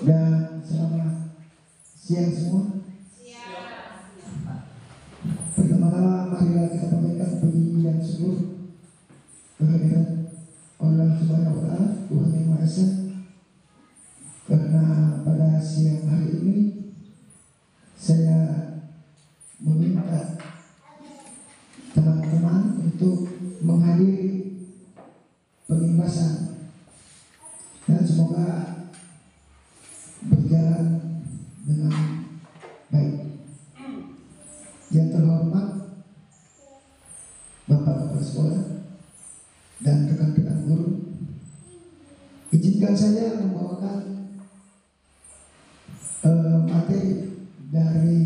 Dan selamat siang semua. Pertama-tama marilah kita panjatkan puji dan syukur kehadirat Allah Subhanahu wa Ta'ala, Tuhan Yang Maha Esa, karena pada siang hari ini saya meminta teman-teman untuk menghadiri pengimbasan dan semoga berjalan dengan baik. Yang terhormat Bapak Kepala Sekolah dan rekan-rekan guru, izinkan saya membawakan materi dari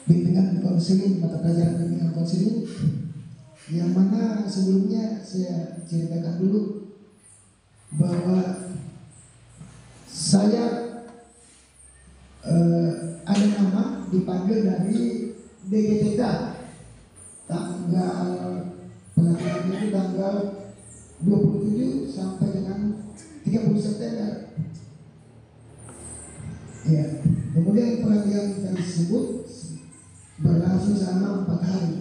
bimbingan konseling, mata pelajaran bimbingan konseling, yang mana sebelumnya saya ceritakan dulu bahwa saya ada nama dipanggil dari DGTK tanggal pelatihan itu tanggal 27 sampai dengan 30 September. Ya, kemudian pelatihan tersebut berlangsung selama 4 hari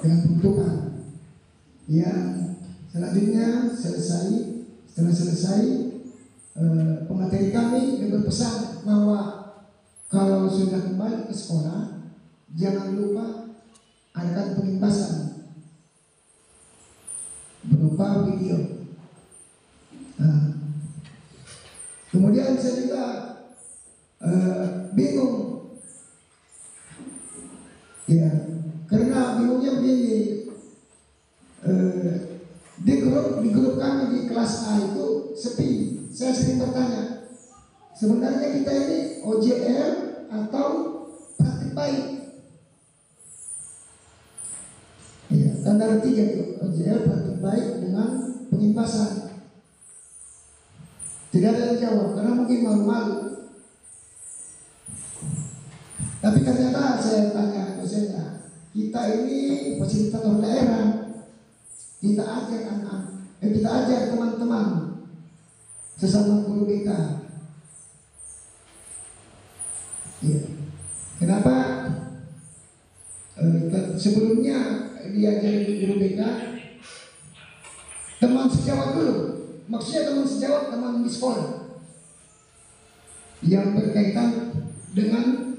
dengan peruntukan. Yang selanjutnya setelah selesai pemateri kami berpesan bahwa kalau sudah kembali ke sekolah jangan lupa adakan pengimbasan berupa video. Kemudian saya juga bingung, ya, karena bingungnya begini, di grup kami di kelas A itu sepi. Saya sering bertanya, sebenarnya kita ini OJL atau praktik baik? Ya, antara 3 itu, OJL, praktik baik dengan pengimbasan. Tidak ada yang jawab karena mungkin malu-malu. Tapi ternyata saya tanya dosennya, kita ini fasilitator daerah, kita ajar teman-teman sesama guru BK. Ya. Kenapa? Sebelumnya diajari guru BK teman sejawat dulu. Maksudnya teman sejawat, teman di sekolah yang berkaitan dengan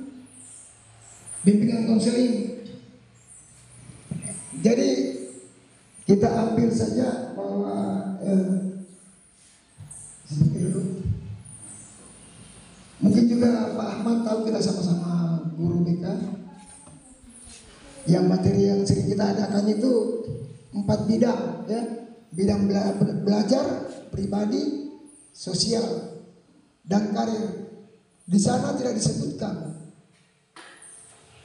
bimbingan konseling. Jadi kita ambil saja bahwa seperti itu. Mungkin juga Pak Ahmad tahu kita sama-sama guru BK. Yang materi yang sering kita adakan itu 4 bidang, ya. Bidang belajar, pribadi, sosial, dan karir. Di sana tidak disebutkan,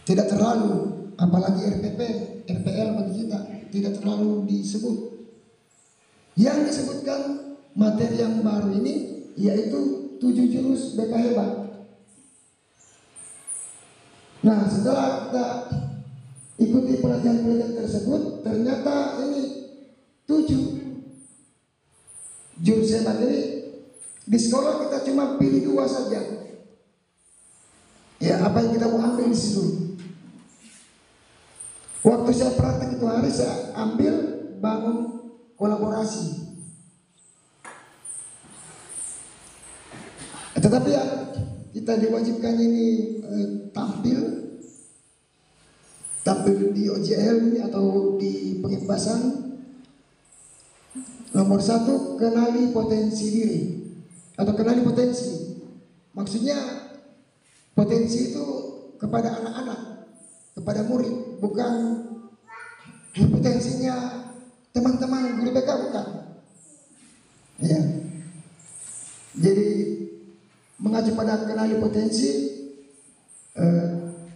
tidak terlalu, apalagi RPP, RPL bagi kita tidak terlalu disebut. Yang disebutkan materi yang baru ini yaitu 7 jurus BK hebat. Nah, setelah kita ikuti pelatihan-pelatihan tersebut, ternyata ini 7 jurus hebat ini di sekolah kita cuma pilih 2 saja. Ya, apa yang kita mau ambil di situ. Waktu saya praktek itu hari saya ambil bangun kolaborasi. Tetapi ya kita diwajibkan ini tampil di OJL ini atau di pengimbasan. Nomor 1, kenali potensi diri atau kenali potensi. Maksudnya potensi itu kepada anak-anak, kepada murid, bukan potensinya teman-teman guru BK, bukan. Ya. Jadi mengacu pada kenali potensi,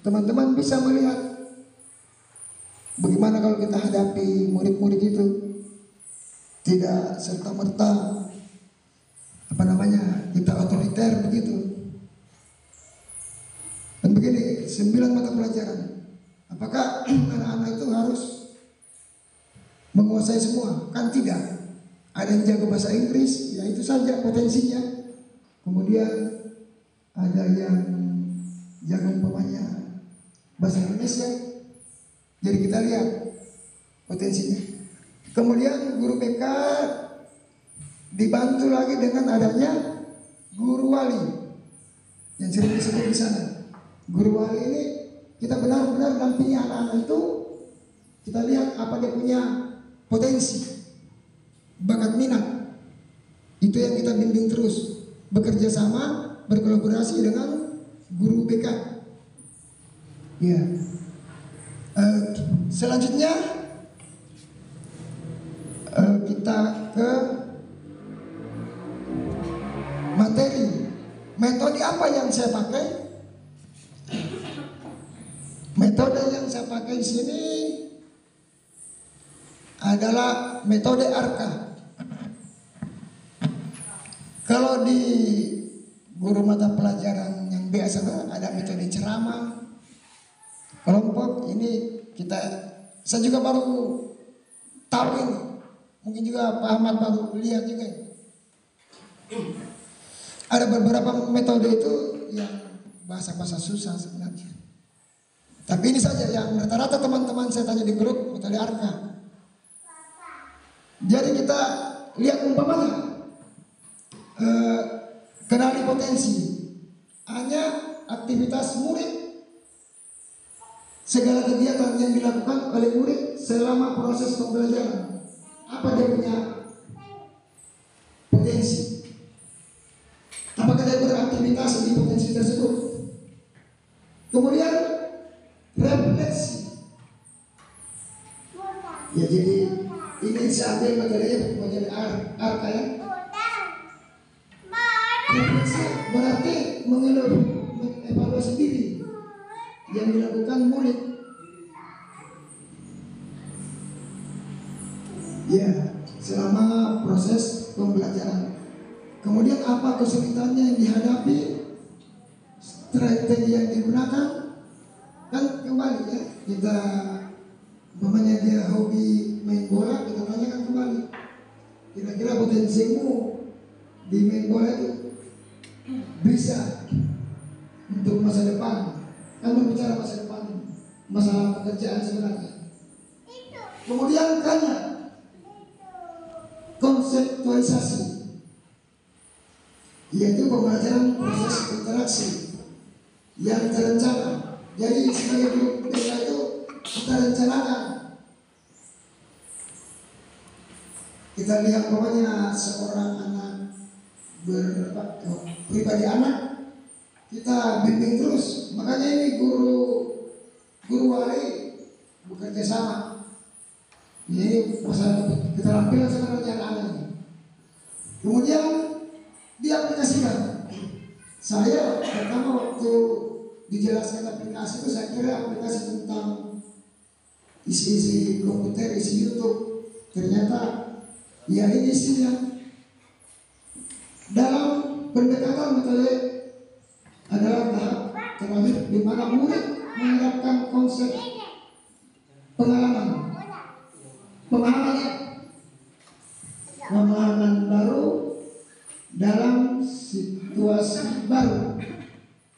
teman-teman bisa melihat bagaimana kalau kita hadapi murid-murid itu tidak serta-merta kita otoriter begitu. Dan begini, 9 mata pelajaran. Apakah anak-anak itu harus menguasai semua? Kan tidak. ada yang jago bahasa Inggris, ya itu saja potensinya. Kemudian ada yang jago umpamanya bahasa Indonesia, jadi kita lihat potensinya. Kemudian guru BK dibantu lagi dengan adanya guru wali yang sering disebut di sana. Guru wali ini kita benar-benar dampingi anak-anak itu, kita lihat apa dia punya potensi, bakat minat. Itu yang kita bimbing terus, bekerja sama, berkolaborasi dengan guru BK. Ya. Selanjutnya kita ke materi. Metode apa yang saya pakai? Metode yang saya pakai di sini adalah metode ARKA. Kalau di guru mata pelajaran yang biasa ada metode ceramah, kelompok, ini saya juga baru tahu ini. Mungkin juga Pak Ahmad baru lihat juga. Ada beberapa metode itu yang bahasa-bahasa susah sebenarnya. Tapi ini saja yang rata-rata teman-teman saya tanya di grup, metode ARKA. Jadi kita lihat umpamanya kenali potensi. Hanya aktivitas murid, segala kegiatan yang dilakukan oleh murid selama proses pembelajaran. Apa dia punya potensi? Apakah dia beraktivitas di potensi tersebut? Kemudian refleksi. Ya, jadi ini saya ambil metode ARKA ya. Refleksi berarti mengevaluasi diri yang dilakukan murid. Ya, selama proses pembelajaran. Kemudian apa kesulitannya yang dihadapi, strategi yang digunakan, kan kembali ya, kita umpamanya dia hobi main bola, kita tanyakan kembali, kira-kira potensimu di main bola itu bisa untuk masa depan. Kan berbicara masa depan, masalah pekerjaan sebenarnya. Kemudian tanya konseptualisasi, yaitu pembelajaran proses interaksi yang terencana. Jadi sebagai guru BK itu kita rencanakan. Kita lihat pokoknya seorang anak pribadi anak, kita bimbing terus. Makanya ini guru wali bekerja sama. Ini masalah keterampilan sebenarnya anak-anak ini. Kemudian diaplikasikan. Saya pertama waktu dijelaskan aplikasi itu, saya kira aplikasi tentang isi komputer, isi YouTube. Ternyata ya ini isinya. Dalam pendekatan metode adalah tahap terakhir di mana murid menerapkan konsep pemahaman baru dalam situasi baru.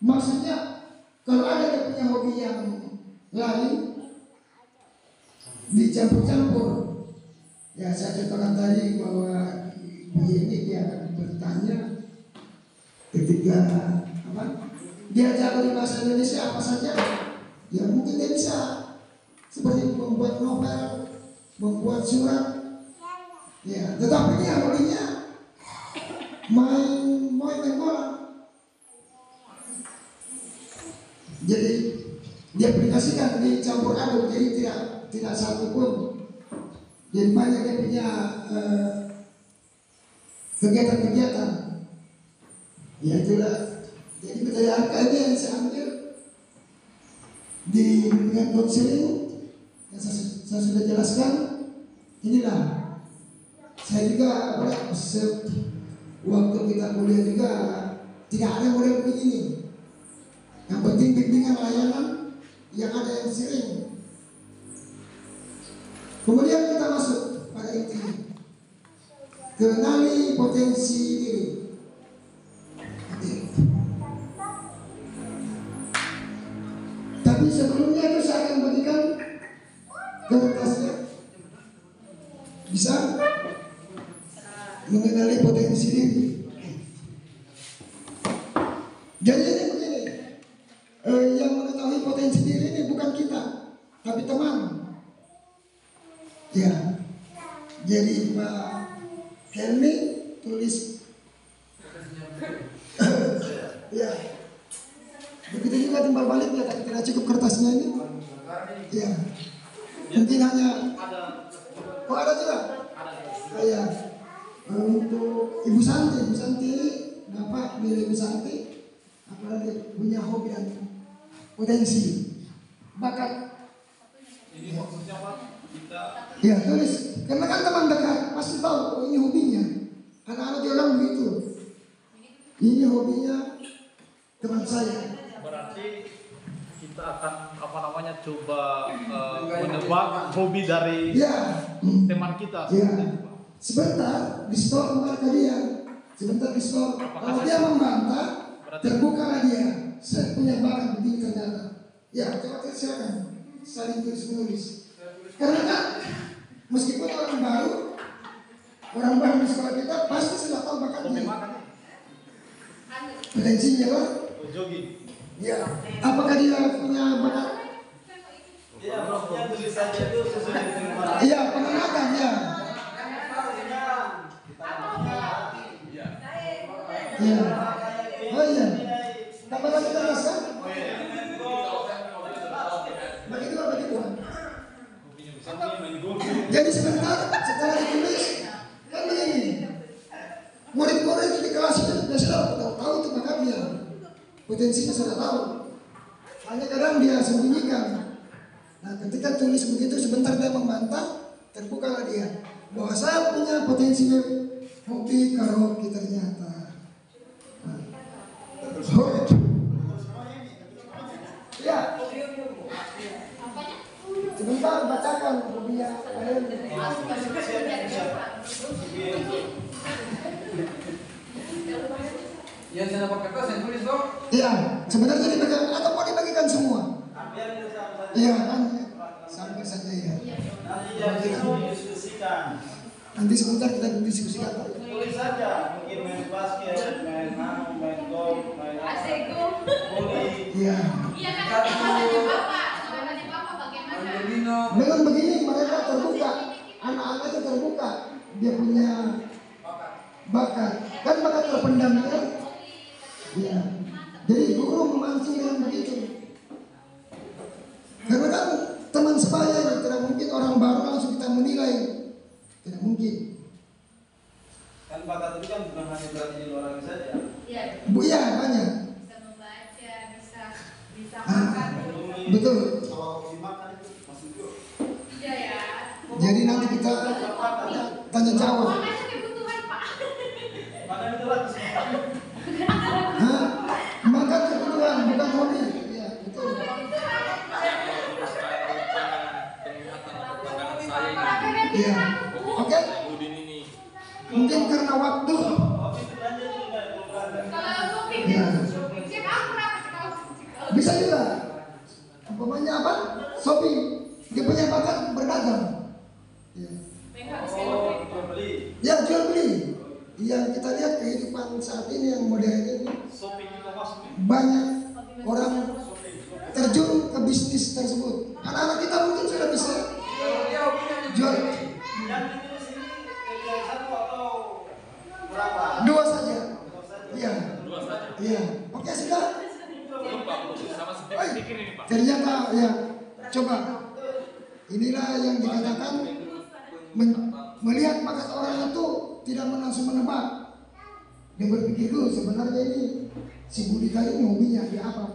Maksudnya kalau ada yang punya hobi yang lain, dicampur-campur. Ya saya contohkan tadi bahwa dia akan bertanya ketika dia jago di bahasa Indonesia apa saja, ya mungkin dia bisa seperti membuat novel, membuat surat. Ya, tetapi dia hobinya main bola. Jadi diaplikasikan, dicampur aduk, jadi tidak satu pun. Jadi banyak yang punya kegiatan-kegiatan. Ya itulah. Jadi metode ARKA ini yang saya ambil di bimbingan konseling yang saya sudah jelaskan. Inilah. Saya juga waktu kita kuliah juga tidak ada model begini. Yang penting bimbingan layanan yang ada yang sering. Kemudian kita masuk pada intinya. kenali potensi diri. Tapi sebelumnya itu saya akan bagikan kertasnya. Bisa mengenali potensi diri. Jadi ini begini, yang mengetahui potensi diri ini bukan kita, tapi teman. Ya, jadi Pak Helmi tulis. Ya, begitu juga timbal baliknya, tapi tidak cukup kertasnya ini. Ya, mungkin hanya. Oh ada juga. Ya, untuk Ibu Santi, Bapak milih Ibu Santi. Apalagi punya hobi dan potensi bakat. Ini maksudnya Pak, kita Ya tulis, karena kan teman dekat pasti tahu oh, ini hobinya. Anak-anak dia orang begitu. Ini hobinya teman saya. berarti kita akan coba menebak hobi dari teman kita. Ya. Sebentar di store ke dia. Sebentar di store. Kalau dia membantah, terbukalah dia. Saya punya bakat begini ternyata. Ya, coba silakan saling tulis menulis. Karena kan meskipun orang baru di sekolah kita pasti sudah tahu bakatnya. Potensinya kan? Jogging. Ya. Apakah dia punya bakat? Iya, maksudnya tulisannya itu sesuai dengan Iya, pengenatan ya. Iya. Oh iya. Tambah lagi terus kan? Bagi dua. Jadi sebentar setelah ditulis kan begini. Murid-murid di kelas itu sudah tahu itu bakatnya. Potensinya sudah tahu. Hanya kadang dia sembunyikan. Nah, ketika tulis begitu sebentar dia membantah, terbukalah dia bahwa saya punya potensi hobi karaoke ternyata. Ya. Sebentar bacakan hobinya. Yang saya dapat kertas saya tulis dong. Iya, sebenarnya dibagikan atau mau dibagikan semua? Iya kan, sampai saja ya. Nanti jadi diskusikan. Nanti sebentar kita diskusikan. Tulis saja, mungkin main basket, main golf, main voli. Iya. Iya kan jawabannya Bapak bagaimana? Dengan begini mereka terbuka, anak-anak itu terbuka, dia punya bakat, kan bakat terpendam ya. Iya. Jadi guru memancing dengan begitu. Karena kan teman sebaya ini tidak mungkin orang baru langsung kita menilai, tidak mungkin. Kan bakat itu kan bukan hanya berarti di luar saja. Iya. Bu ya banyak. Bisa membaca, bisa makan. Betul. Kalau hobi makan itu masuk juga. Iya ya. Jadi nanti kita tanya jawab. Makanya kebutuhan Pak. Makan itu lah kesempatan. Hah? Makan kebutuhan bukan hobi. Iya betul. Iya. Oke. Mungkin karena waktu. Hobi itu belanja juga. Kalau shopping, Iya. cek aku berapa kalau Bisa juga. Umpamanya apa? Shopping. Dia punya bakat berdagang. Ya. Oh, jual beli. Ya jual beli. Yang kita lihat kehidupan saat ini yang modern ini Shopping itu maksudnya. banyak orang terjun ke bisnis tersebut. Anak-anak kita mungkin sudah bisa jual Yang ditulis ini yang satu atau berapa? dua saja. Iya. Iya. Oke sudah. Oi, ternyata ya. Coba. Inilah yang dikatakan melihat bakat orang itu tidak langsung menebak. Dia berpikir dulu sebenarnya ini si Budita ini hobinya dia apa?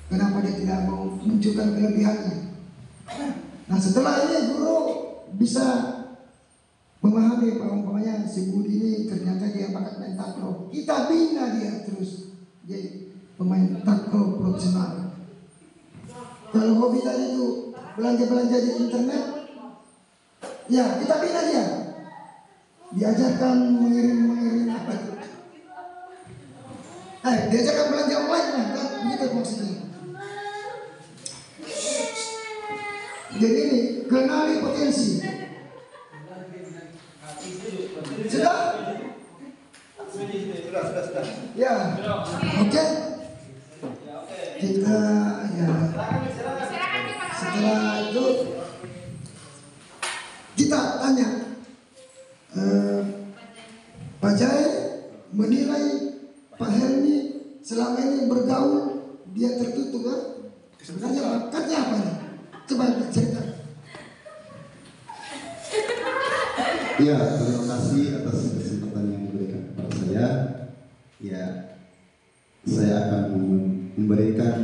Kenapa dia tidak mau munculkan kelebihannya? Nah setelah ini guru bisa memahami bahwa umpamanya si Budi ini ternyata dia bakat main takraw. Kita bina dia terus jadi pemain takraw profesional. Kalau hobi tadi itu belanja di internet, ya kita bina dia. diajarkan mengirim apa itu? Diajarkan belanja online lah, kan? Begitu maksudnya. Jadi ini kenali potensi. Sudah? Sudah. Ya. Oke. Kita ya. Setelah itu kita tanya. Pak Jai menilai Pak Helmi selama ini bergaul dia tertutup kan? Sebenarnya bakatnya apa nih? Coba cerita. Ya, terima kasih atas kesempatan yang diberikan kepada saya. Ya, saya akan memberikan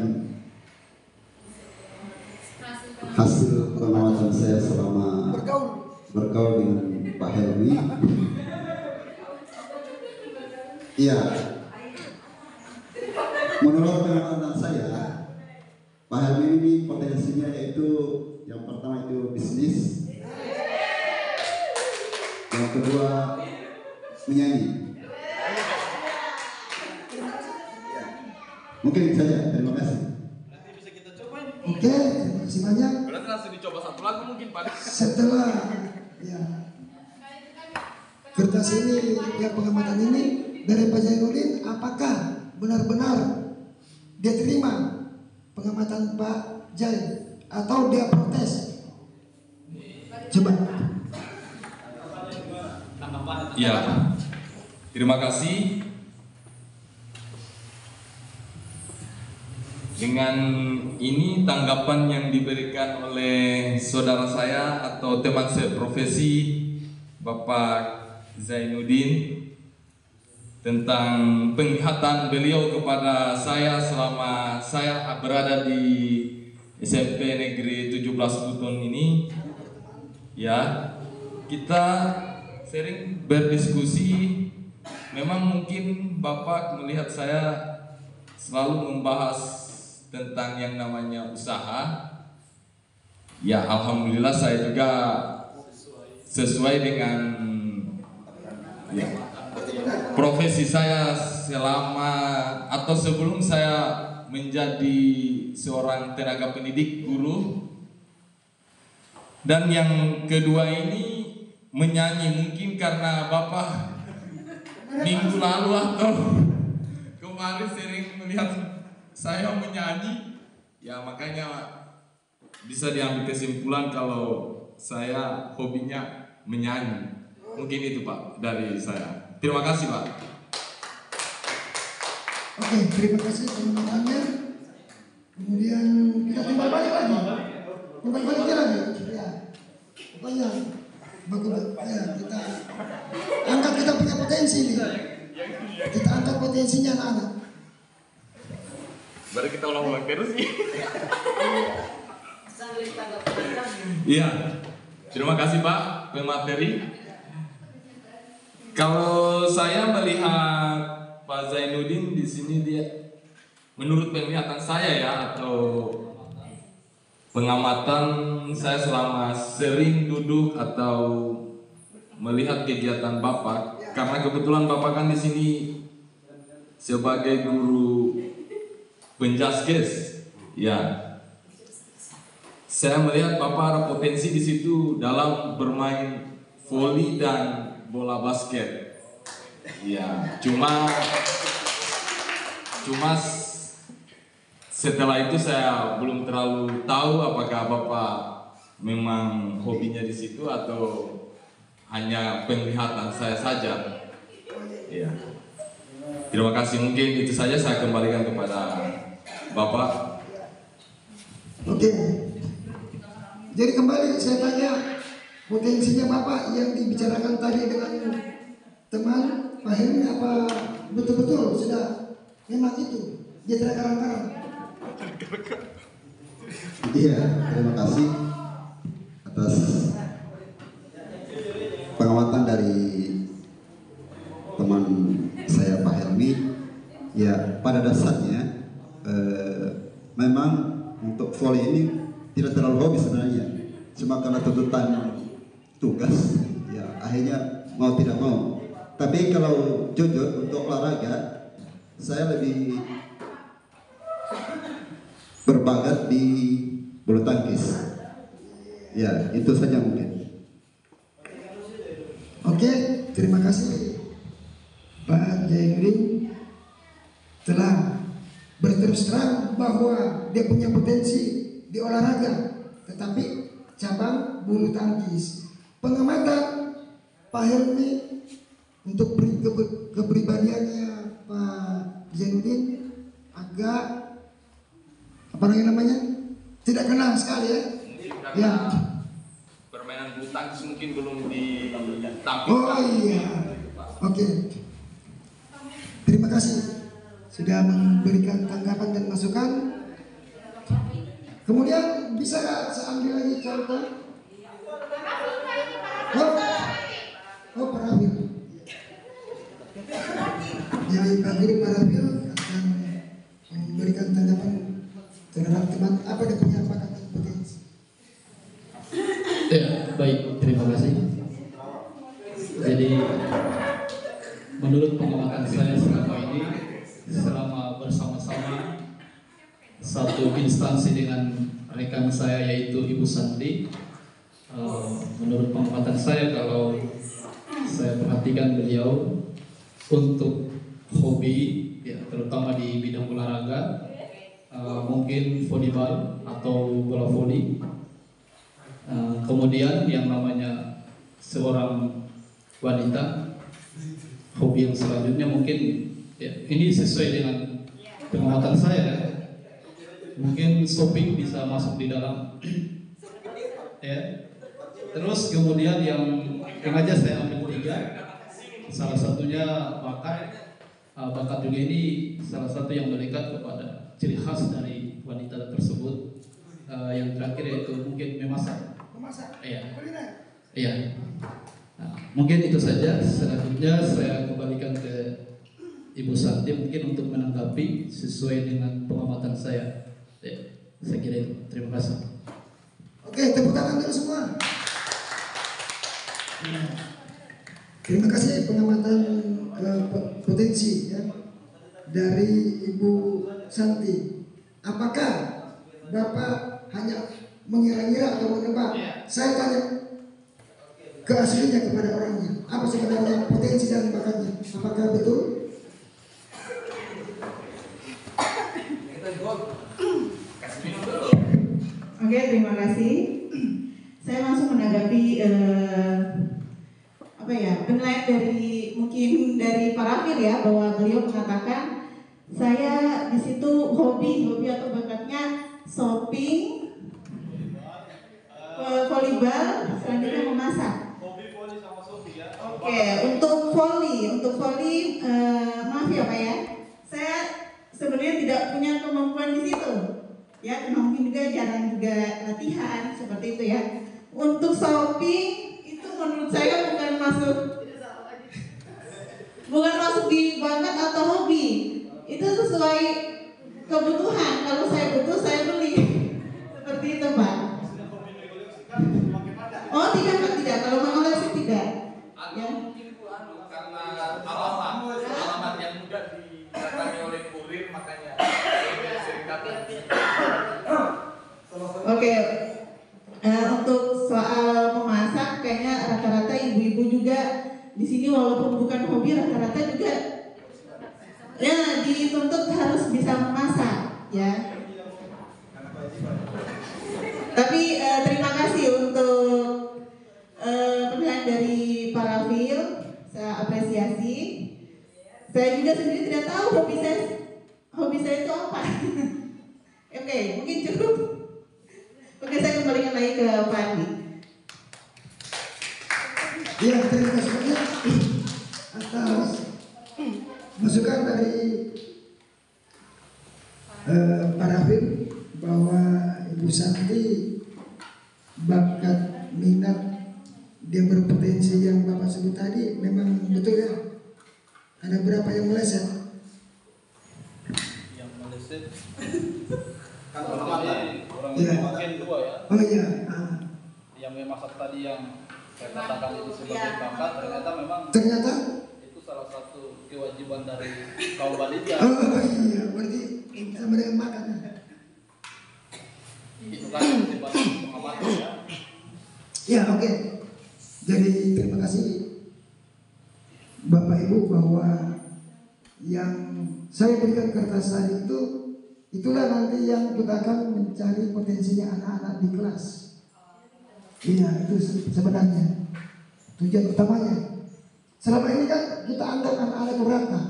hasil pengamatan saya selama bergaul dengan Pak Helmi. Iya, menurut pengamatan saya, Pak Helmi ini potensinya yaitu yang pertama itu bisnis, yang kedua menyanyi. Mungkin itu saja. Terima kasih. Nanti bisa kita cobain. Oke, terima kasih banyak. Berarti langsung dicoba satu lagu mungkin Pak. Setelah ya kertas ini, ya pengamatan ini dari Pak Zainuddin, apakah benar-benar dia terima pengamatan Pak Jai atau dia protes? Coba. Ya, terima kasih. Dengan ini tanggapan yang diberikan oleh saudara saya atau teman seprofesi Bapak Zainuddin tentang penglihatan beliau kepada saya selama saya berada di SMP Negeri 17 Buton ini. Ya, kita sering berdiskusi. Memang mungkin Bapak melihat saya selalu membahas tentang yang namanya usaha. Ya, alhamdulillah saya juga sesuai dengan ya, profesi saya selama atau sebelum saya menjadi seorang tenaga pendidik, guru. Dan yang kedua ini menyanyi, mungkin karena Bapak minggu lalu atau kemarin sering melihat saya menyanyi, ya makanya bisa diambil kesimpulan kalau saya hobinya menyanyi. Mungkin itu Pak dari saya. Terima kasih Pak. Oke, terima kasih teman-temannya. Kemudian kita timbal balik lagi. Timbal baliknya lagi. Ya. Pokoknya bagus ya, kita angkat kita punya potensi nih. Kita angkat potensinya anak-anak. Baru kita ulang-ulang terus sih. Iya. Terima kasih Pak pemateri. Kalau saya melihat Pak Zainuddin di sini, dia menurut penglihatan saya ya atau pengamatan saya selama sering duduk atau melihat kegiatan Bapak, karena kebetulan Bapak kan di sini sebagai guru penjaskes, ya. Saya melihat Bapak ada potensi di situ dalam bermain voli dan bola basket. Ya, cuma setelah itu saya belum terlalu tahu apakah Bapak memang hobinya di situ atau hanya penglihatan saya saja. Ya. Terima kasih, mungkin itu saja, saya kembalikan kepada Bapak. Oke. Jadi kembali saya tanya potensinya Bapak yang dibicarakan tadi dengan teman Pak Helmi, apa betul-betul sudah memang itu dia tidak karang-karang? Iya, terima kasih atas pengamatan dari teman saya Pak Helmi. Ya, pada dasarnya memang untuk volley ini tidak terlalu hobi sebenarnya, cuma karena tuntutan tugas ya akhirnya mau tidak mau. Tapi kalau jujur untuk olahraga, saya lebih berbakat di bulu tangkis. Ya, itu saja mungkin. Oke, terima kasih Pak Jainuddin telah berterus terang bahwa dia punya potensi di olahraga, tetapi cabang bulu tangkis. Pengamatan Pak Helmi untuk kepribadiannya Pak Jainuddin agak apa namanya tidak kenal sekali ya. Ya. Permainan bulu tangkis mungkin belum ditampilkan. Oh iya. Oke. Terima kasih sudah memberikan tanggapan dan masukan. Kemudian bisa saya ambil lagi contoh. Oh, Parafil. Jadi Pak Giri Parafil akan memberikan tanggapan terhadap teman apa dia punya bakat dan potensi. Ya, baik, terima kasih. Jadi menurut pengamatan saya selama ini, selama bersama-sama satu instansi dengan rekan saya yaitu Ibu Santi, menurut pengamatan saya kalau saya perhatikan beliau untuk hobi, ya, terutama di bidang olahraga, mungkin volleyball atau bola voli. Kemudian yang namanya seorang wanita, hobi yang selanjutnya mungkin ya, ini sesuai dengan pengamatan saya ya. Mungkin shopping bisa masuk di dalam ya. Terus kemudian yang aja saya ambil 3, salah satunya bakat juga ini salah satu yang melekat kepada ciri khas dari wanita tersebut. Yang terakhir yaitu mungkin memasak. Iya. Iya. Nah, mungkin itu saja. Selanjutnya saya kembalikan ke Ibu Santi mungkin untuk menanggapi sesuai dengan pengamatan saya. Ya, saya kira itu. Terima kasih. Oke, tepuk tangan dulu semua. Terima kasih pengamatan potensi ya, dari Ibu Santi. Apakah Bapak hanya mengira-ngira atau menebak? Saya tanya ke aslinya kepada orangnya. Apa sebenarnya potensi dan bakatnya? Apakah betul? Oke, terima kasih. Saya langsung menanggapi penilaian dari Pak Rafil ya, bahwa beliau mengatakan saya di situ hobi atau bakatnya shopping, volleyball, selanjutnya memasak. Hobi voli sama shopping ya. Oke, untuk voli, maaf ya Pak ya, saya sebenarnya tidak punya kemampuan di situ. Ya, karena mungkin juga jarang juga latihan seperti itu ya. Untuk shopping itu menurut saya bukan masuk di bakat atau hobi. Itu sesuai kebutuhan. Kalau saya butuh saya beli. Seperti itu Pak. Oh tidak. Kalau mengoleksi tidak. Ya. Mungkin karena alamat yang mudah didatangi oleh kurir, makanya sering datang. Oke. Untuk soal memasak, kayaknya rata-rata ibu-ibu juga di sini walaupun bukan hobi, rata-rata juga ya dituntut harus bisa memasak, ya. Tapi terima kasih untuk penilaian dari Pak Rafil, saya apresiasi. Saya juga sendiri tidak tahu hobi saya itu apa. Oke, mungkin cukup. Oke, saya kembalikan lagi ke Pak Andi. Ya, terima kasih banyak atas masukan dari Pak Rafil bahwa Ibu Santi bakat minat dia berpotensi yang Bapak sebut tadi memang betul ya. Ada berapa yang meleset? Yang meleset kan orang Iya. mungkin 2 ya. Oh iya. Yang memasak tadi yang saya katakan itu sebagai bakat, Ternyata itu salah satu kewajiban dari kaum panitia. oh iya, berarti kita mereka makan. Itu kan sifatnya pengamatan ya. Ya oke. Jadi terima kasih Bapak Ibu bahwa yang saya berikan kertas tadi itu itulah nanti yang kita akan mencari potensinya anak-anak di kelas. Iya itu sebenarnya tujuan utamanya. Selama ini kan kita anggap anak-anak itu rata,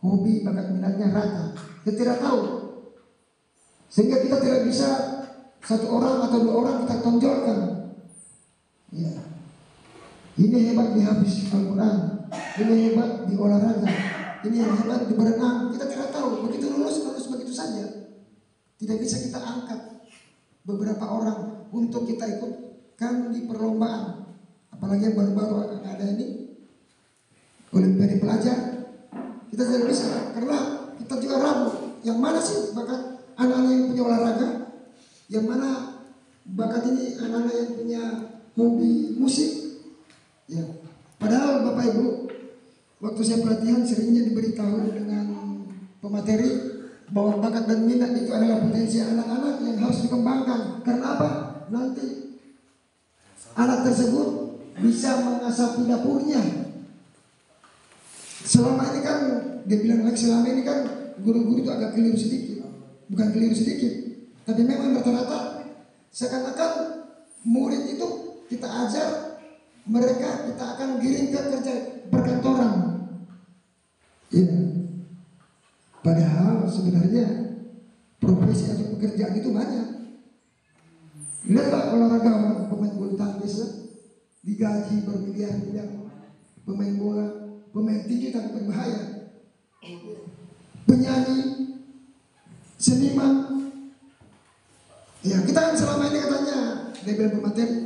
hobi bakat minatnya rata. Kita tidak tahu, sehingga kita tidak bisa satu orang atau dua orang kita tonjolkan. Ya, ini hebat di habis Al-Quran, ini hebat di olahraga, ini hebat di berenang. Kita tidak tahu, begitu lulus begitu saja. Tidak bisa kita angkat beberapa orang untuk kita ikutkan di perlombaan. Apalagi yang baru-baru ada ini Olimpiade pelajar. Kita tidak bisa karena kita juga ragu. Yang mana sih bakat anak-anak yang punya olahraga? Yang mana bakat ini anak-anak yang punya hobi musik? Ya. Padahal Bapak Ibu, waktu saya pelatihan seringnya diberitahu dengan pemateri bahwa bakat dan minat itu adalah potensi anak-anak yang harus dikembangkan. Karena apa? Nanti anak tersebut bisa mengasah dapurnya. Selama ini kan dia bilang lagi selama ini kan guru-guru itu agak keliru sedikit, bukan keliru sedikit, tapi memang rata-rata seakan-akan murid itu kita ajar mereka kita akan giring ke kerja perkantoran. Ya. Padahal sebenarnya profesi atau pekerjaan itu banyak. Lihatlah olahraga pemain bulu tangkis digaji bermiliar-miliar, pemain bola, pemain tinggi tapi berbahaya, penyanyi, seniman. Ya kita kan selama ini katanya dia bilang pemateri,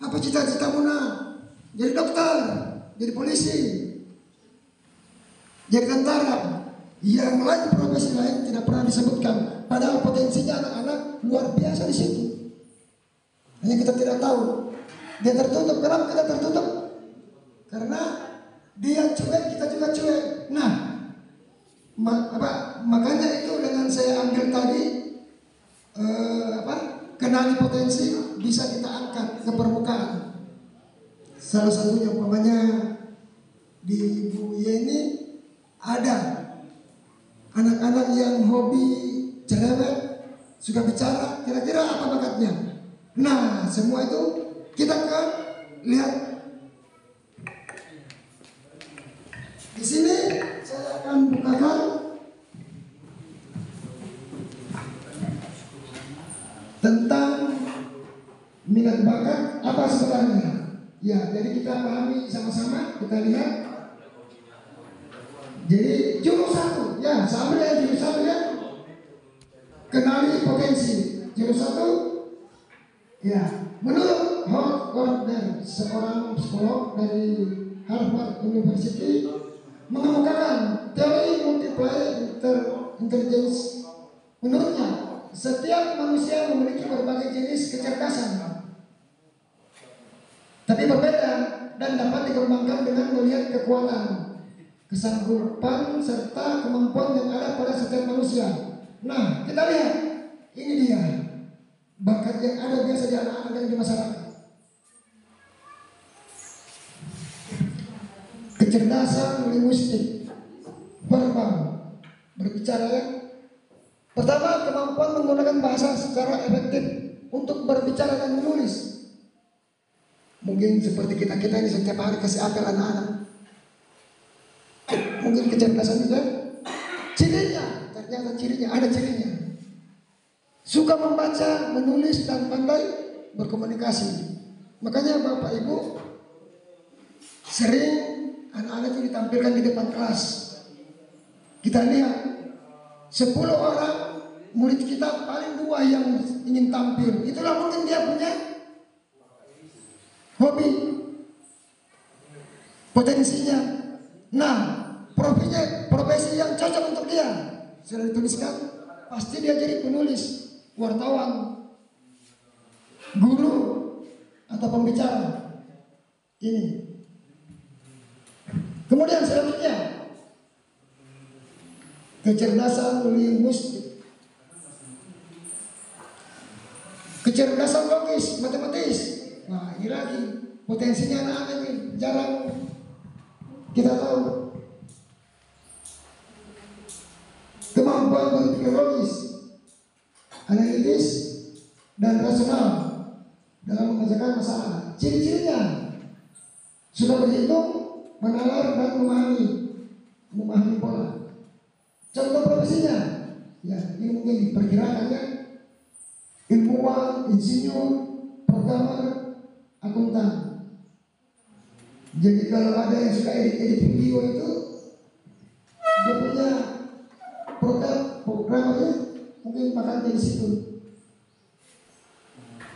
apa cita-citamu nak? Jadi dokter, jadi polisi, jadi tentara. Yang lain profesi lain tidak pernah disebutkan. Padahal potensinya anak-anak luar biasa di situ. Hanya kita tidak tahu. Dia tertutup. Kenapa kita tertutup? Karena dia cuek, kita juga cuek. Nah, makanya itu dengan saya ambil tadi kenali potensi bisa kita angkat ke permukaan. Salah satunya umpamanya di Bu Yeni ada anak-anak yang hobi cerewet, suka bicara, kira-kira apa bakatnya? Nah, semua itu kita akan lihat. Di sini saya akan bukakan tentang minat bakat apa sebenarnya. Ya, jadi kita pahami sama-sama, kita lihat. Jadi jurus satu, ya sama dengan jurus satu ya. Kenali potensi. Jurus satu, ya menurut Howard Gardner, seorang psikolog dari Harvard University, mengemukakan teori multiplier intelligence. Menurutnya, setiap manusia memiliki berbagai jenis kecerdasan, tapi berbeda dan dapat dikembangkan dengan melihat kekuatan, kesanggupan serta kemampuan yang ada pada setiap manusia. Nah, kita lihat, ini dia bakat yang ada biasa di anak-anak dan di masyarakat. Kecerdasan linguistik, verbal, berbicara ya. Pertama, kemampuan menggunakan bahasa secara efektif untuk berbicara dan menulis. Mungkin seperti kita-kita ini setiap hari kasih apel anak-anak. Mungkin kecerdasan juga. Cirinya, ternyata cirinya, ada cirinya. Suka membaca, menulis, dan pandai berkomunikasi. Makanya Bapak Ibu sering anak-anak itu ditampilkan di depan kelas. Kita lihat 10 orang murid kita paling 2 yang ingin tampil. Itulah mungkin dia punya hobi, potensinya. Nah, profesi yang cocok untuk dia sudah dituliskan. Pasti dia jadi penulis, wartawan, guru, atau pembicara. Ini. Kemudian selanjutnya kecerdasan linguistik, kecerdasan logis, matematis. Nah, ini lagi potensinya anak-anak ini jarang kita tahu. Kemampuan berpikir logis, analitis, dan rasional dalam mengerjakan masalah. Ciri-cirinya sudah berhitung, menalar, dan memahami pola. Contoh profesinya, ya ini mungkin diperkirakan ya, ilmuwan, insinyur, programmer, akuntan. Jadi kalau ada yang suka edit video itu, dia punya programnya, mungkin makanya di situ.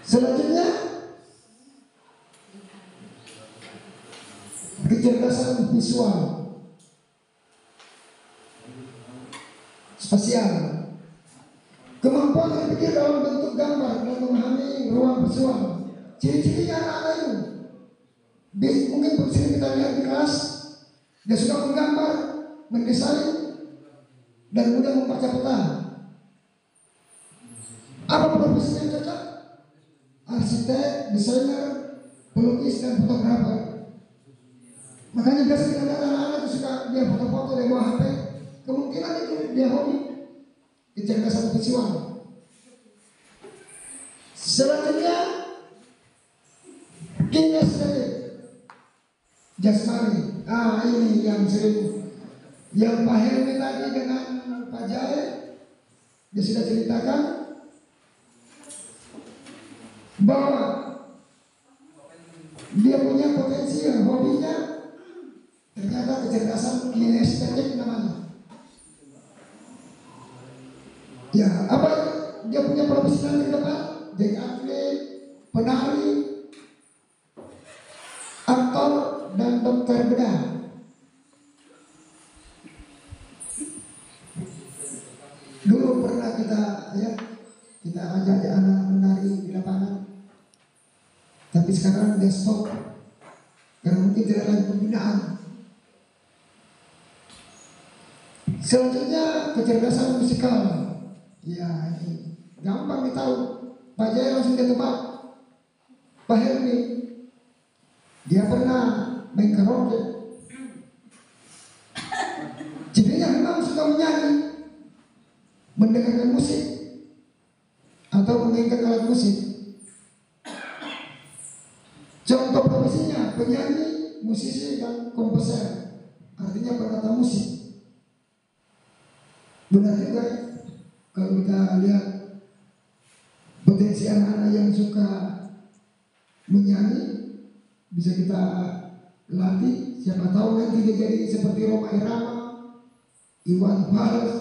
Selanjutnya kecerdasan visual, spasial, kemampuan berpikir dalam bentuk gambar dan memahami ruang visual. Ciri-cirinya anak-anak itu mungkin sering kita lihat di kelas, dia suka menggambar, mendesain, dan mudah membaca peta. Apa profesi yang cocok? Arsitek, desainer, pelukis, dan fotografer. Makanya biasa kita lihat anak-anak itu suka dia foto-foto, dia bawa HP. Kemungkinan itu dia hobi kecerdasan visual. Selanjutnya kinestetik, jasmani. Ini yang sering, yang Pak Helmi tadi dengan Pak Jaya dia sudah ceritakan bahwa dia punya potensi, hobinya ternyata kecerdasan kinestetik namanya. Ya, apa dia punya profesi nanti ke depan? Jadi atlet, penari, aktor, dan dokter bedah. Dulu pernah kita ajak anak menari di lapangan, tapi sekarang dia stop karena mungkin tidak lagi pembinaan. Selanjutnya kecerdasan musikal. Ya, ini gampang ditahu. Pak Jaya langsung ketebak. Pak Helmi, dia pernah main karaoke. Jadinya memang suka menyanyi, mendengarkan musik, atau memainkan alat musik. Contoh profesinya penyanyi, musisi, dan komposer. Artinya penata musik. Benar juga ya, kalau kita lihat potensi anak-anak yang suka menyanyi, bisa kita latih. Siapa tahu nanti dia jadi seperti Roma Irama, Iwan Fals,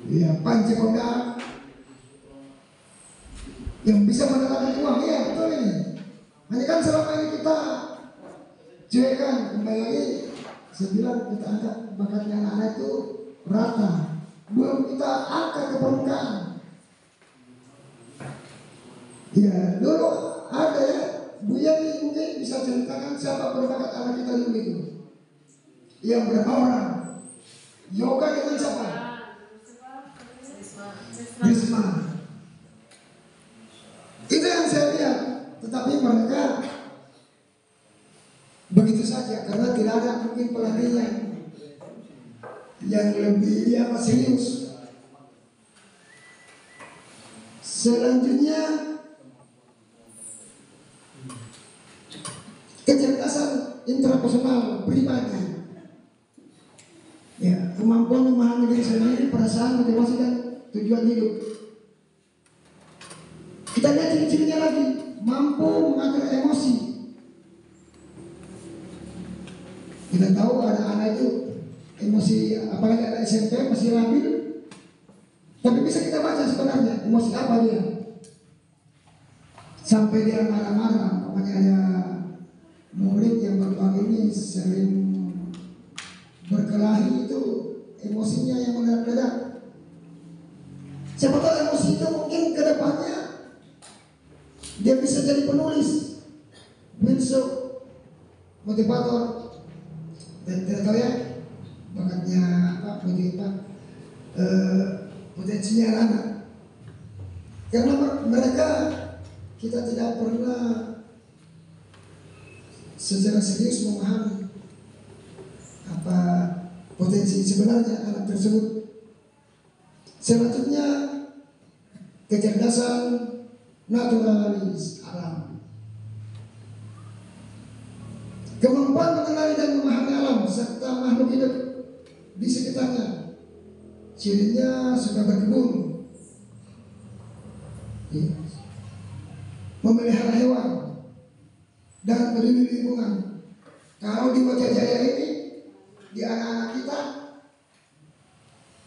ya Panji Konda, yang bisa mendatangkan uang. Ya betul ini. Hanya kan selama ini kita cuekan. Kembali lagi saya bilang, kita angkat bakatnya anak-anak itu rata, belum kita angkat ke permukaan. Ya dulu ada ya, Bu Yani mungkin bisa ceritakan siapa berbakat anak kita dulu itu. Yang berapa orang? Yoga dengan siapa? Risma. Itu yang saya lihat. Tetapi mereka begitu saja karena tidak ada mungkin pelatihnya yang lebih serius. Selanjutnya kecerdasan intrapersonal pribadi. Ya, kemampuan memahami diri sendiri, perasaan, motivasi, dan tujuan hidup. Kita lihat ciri-cirinya lagi, mampu mengatur emosi. Kita tahu ada anak itu emosi, apalagi ada SMP masih labil, tapi bisa kita baca sebenarnya emosi apa dia. Sampai dia marah-marah. Makanya ada murid yang baru ini sering berkelahi, itu emosinya yang meledak-ledak. Siapa tahu emosi itu mungkin ke depannya dia bisa jadi penulis filsuf, motivator, dan tidak tahu ya bakatnya apa, potensinya anak. Karena mereka kita tidak pernah secara serius memahami apa potensi sebenarnya anak tersebut. Selanjutnya kecerdasan naturalis alam. Kemampuan mengenali dan memahami alam serta makhluk hidup di sekitarnya. Cirinya suka berkebun, memelihara hewan, dan peduli lingkungan. Kalau di Wajah Jaya ini, di anak-anak kita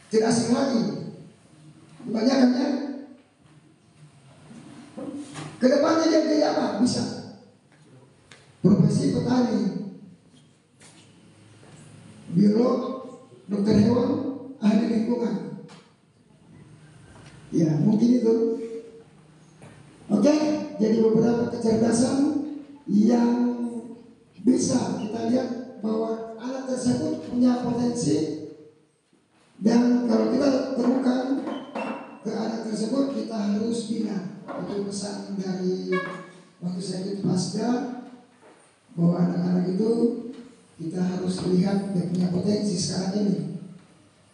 tidak asing lagi. Kebanyakannya kedepannya dia jadi apa? Bisa profesi petani, biolog, dokter hewan, ahli lingkungan. Ya mungkin itu. Oke, jadi beberapa kecerdasan yang bisa kita lihat bahwa anak tersebut punya potensi, dan kalau kita temukan ke anak tersebut kita harus bina. Itu pesan dari waktu saya ikut pasca, bahwa anak-anak itu kita harus lihat dia punya potensi sekarang ini.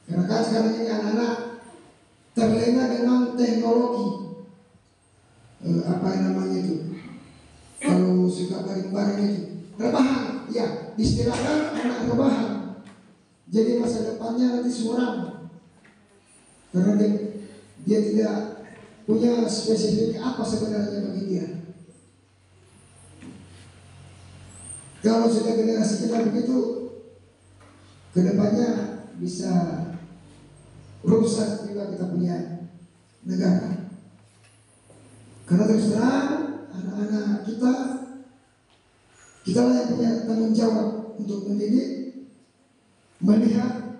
Karena kan sekarang ini anak-anak terlena dengan teknologi, apa yang namanya itu, kalau suka bareng-bareng itu rebahan, ya istilahkan anak rebahan. Jadi masa depannya nanti suram karena dia tidak punya spesifik apa sebenarnya bagi dia. Kalau sudah generasi kita begitu, kedepannya bisa rusak juga kita punya negara. Karena terus terang anak-anak kita lah yang punya tanggung jawab untuk mendidik, melihat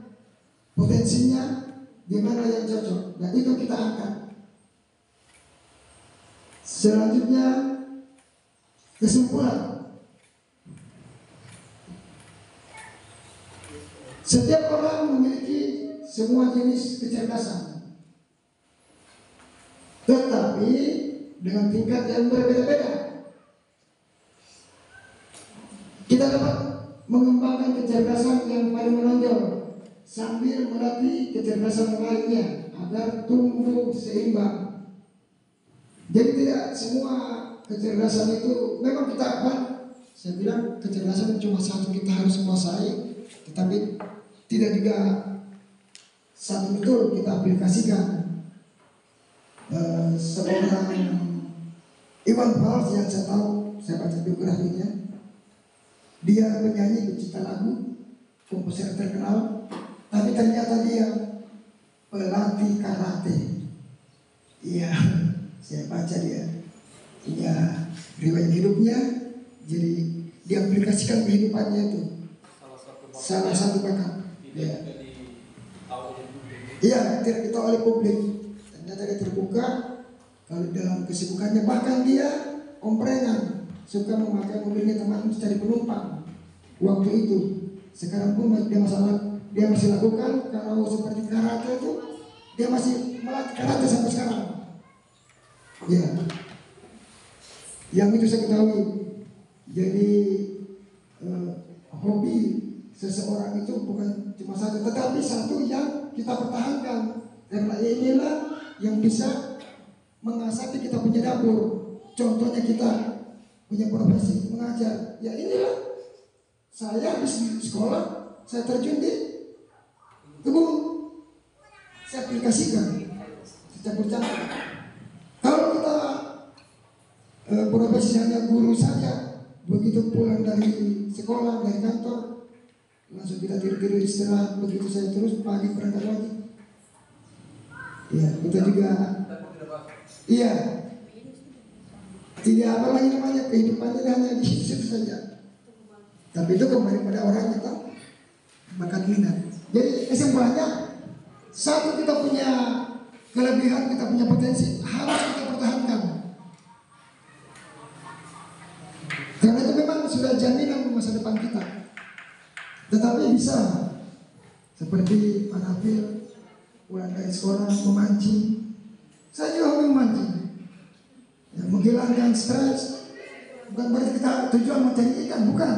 potensinya di mana yang cocok, dan itu kita angkat. Selanjutnya kesimpulan. Setiap orang memiliki semua jenis kecerdasan, tetapi dengan tingkat yang berbeda-beda. Kita dapat mengembangkan kecerdasan yang paling menonjol sambil melatih kecerdasan lainnya agar tumbuh seimbang. Jadi tidak semua kecerdasan itu memang kita apa? Saya bilang kecerdasan cuma satu kita harus menguasai, tetapi tidak juga satu betul kita aplikasikan. Seorang Iwan Fals yang saya tahu, saya baca biografinya, dia penyanyi pencipta lagu, komposer terkenal, tapi ternyata dia pelatih karate. Iya, saya baca dia punya riwayat hidupnya, jadi diaplikasikan kehidupannya itu. Salah satu bakat. Ya. Iya, tidak ditahu oleh publik. Ternyata dia terbuka kalau dalam kesibukannya, bahkan dia omprengan, suka memakai mobilnya teman cari penumpang. Waktu itu, sekarang pun dia masih lakukan. Kalau seperti karate itu, dia masih melatih karate sampai sekarang. Ya, yang itu saya ketahui. Jadi hobi seseorang itu bukan cuma satu, tetapi satu yang kita pertahankan. Karena inilah yang bisa mengasah kita punya dapur. Contohnya kita punya profesi mengajar. Ya inilah, saya di sekolah, saya terjun di kebun, saya aplikasikan, campur-campur. Kalau kita profesi hanya guru saja, begitu pulang dari sekolah, dari kantor, langsung kita tidur istirahat, begitu saya terus pagi berangkat lagi. Ya, kita juga, iya, tidak apa lagi namanya, kehidupannya hanya di situ saja. Tapi itu kembali pada orang yang bakat minat. Jadi kesimpulannya, satu, kita punya kelebihan, kita punya potensi, harus kita pertahankan. Karena itu depan kita. Tetapi bisa seperti Pak Rafil pulang dari sekolah memancing. Saya juga hobi memancing. Ya, menghilangkan stres. Bukan berarti kita tujuan mencari ikan, bukan.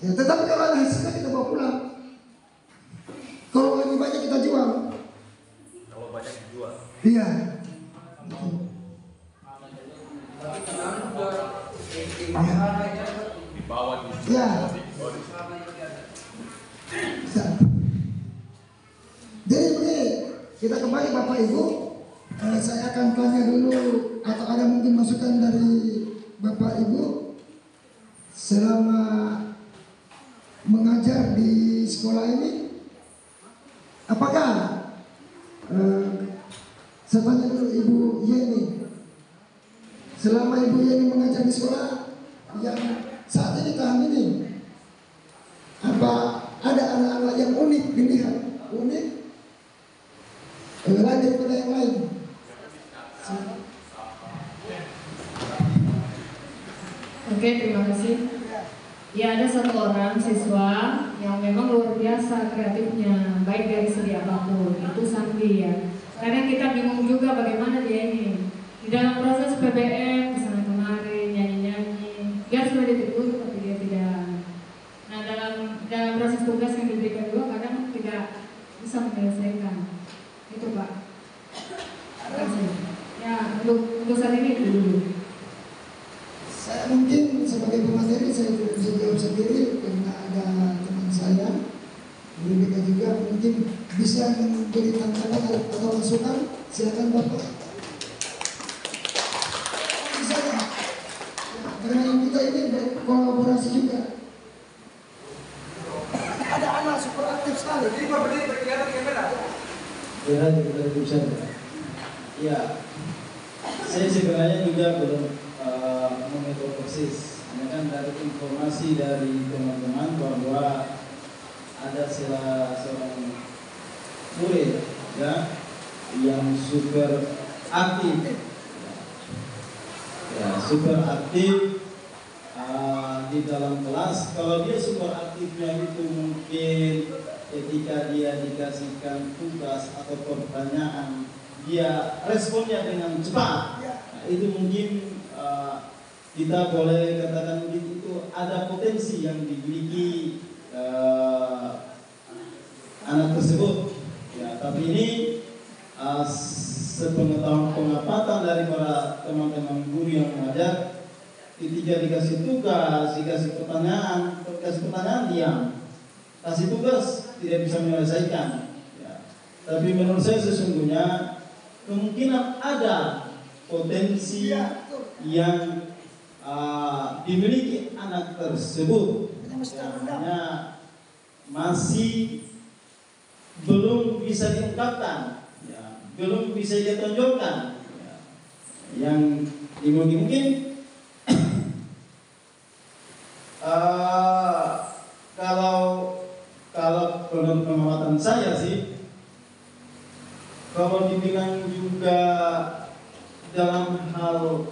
Ya, tetapi kalau ada hasilnya kita bawa pulang. Kalau lebih banyak kita jual. Kalau banyak dijual. Iya. Di bawah di Ya. Bisa. Jadi begini, kita kembali Bapak Ibu. Saya akan tanya dulu atau ada mungkin masukan dari Bapak Ibu selama mengajar di sekolah ini. Apakah saya tanya dulu Ibu Yeni, selama Ibu Yeni mengajar di sekolah yang saat ini tahun ini, apa ada anak-anak yang unik dilihat, unik lain daripada yang lain? Oke, terima kasih. Ya, ada satu orang siswa yang memang luar biasa kreatifnya, baik dari segi apapun. Itu Sandi ya. Kadang kita bingung juga bagaimana dia ini di dalam proses PBM kesana kemari nyanyi-nyanyi. Dia sudah ditegur tapi dia tidak. Nah, dalam proses tugas yang diberikan juga kadang tidak bisa menyelesaikan. Itu Pak. Terima kasih. Ya, untuk saat ini itu dulu. Saya mungkin sebagai pemateri saya tidak bisa jawab sendiri karena ada teman saya berbeda juga, mungkin bisa memberi tantangan atau masukan. Silakan Bapak. Bisa ya? Karena kita ini berkolaborasi juga. Ada anak super aktif sekali. Jadi Pak berdiri berkelihatan kamera. Ya, kita bisa. Ya, saya sebenarnya juga belum mengetahui persis. Hanya kan dari informasi dari teman-teman bahwa ada seorang murid ya yang super aktif, ya super aktif di dalam kelas. Kalau dia super aktifnya itu mungkin ketika dia dikasihkan tugas atau pertanyaan dia responnya dengan cepat. Nah, itu mungkin kita boleh katakan mungkin itu ada potensi yang dimiliki anak tersebut. Ya, tapi ini sepengetahuan pengamatan dari para teman-teman guru yang mengajar, ketika dikasih tugas, dikasih pertanyaan diam, kasih tugas tidak bisa menyelesaikan. Ya. Tapi menurut saya sesungguhnya kemungkinan ada potensi yang dimiliki anak tersebut, hanya masih belum bisa diungkapkan, ya, belum bisa dia tonjolkan. Ya. Yang mungkin kalau menurut pengamatan saya sih, kalau dibilang juga dalam hal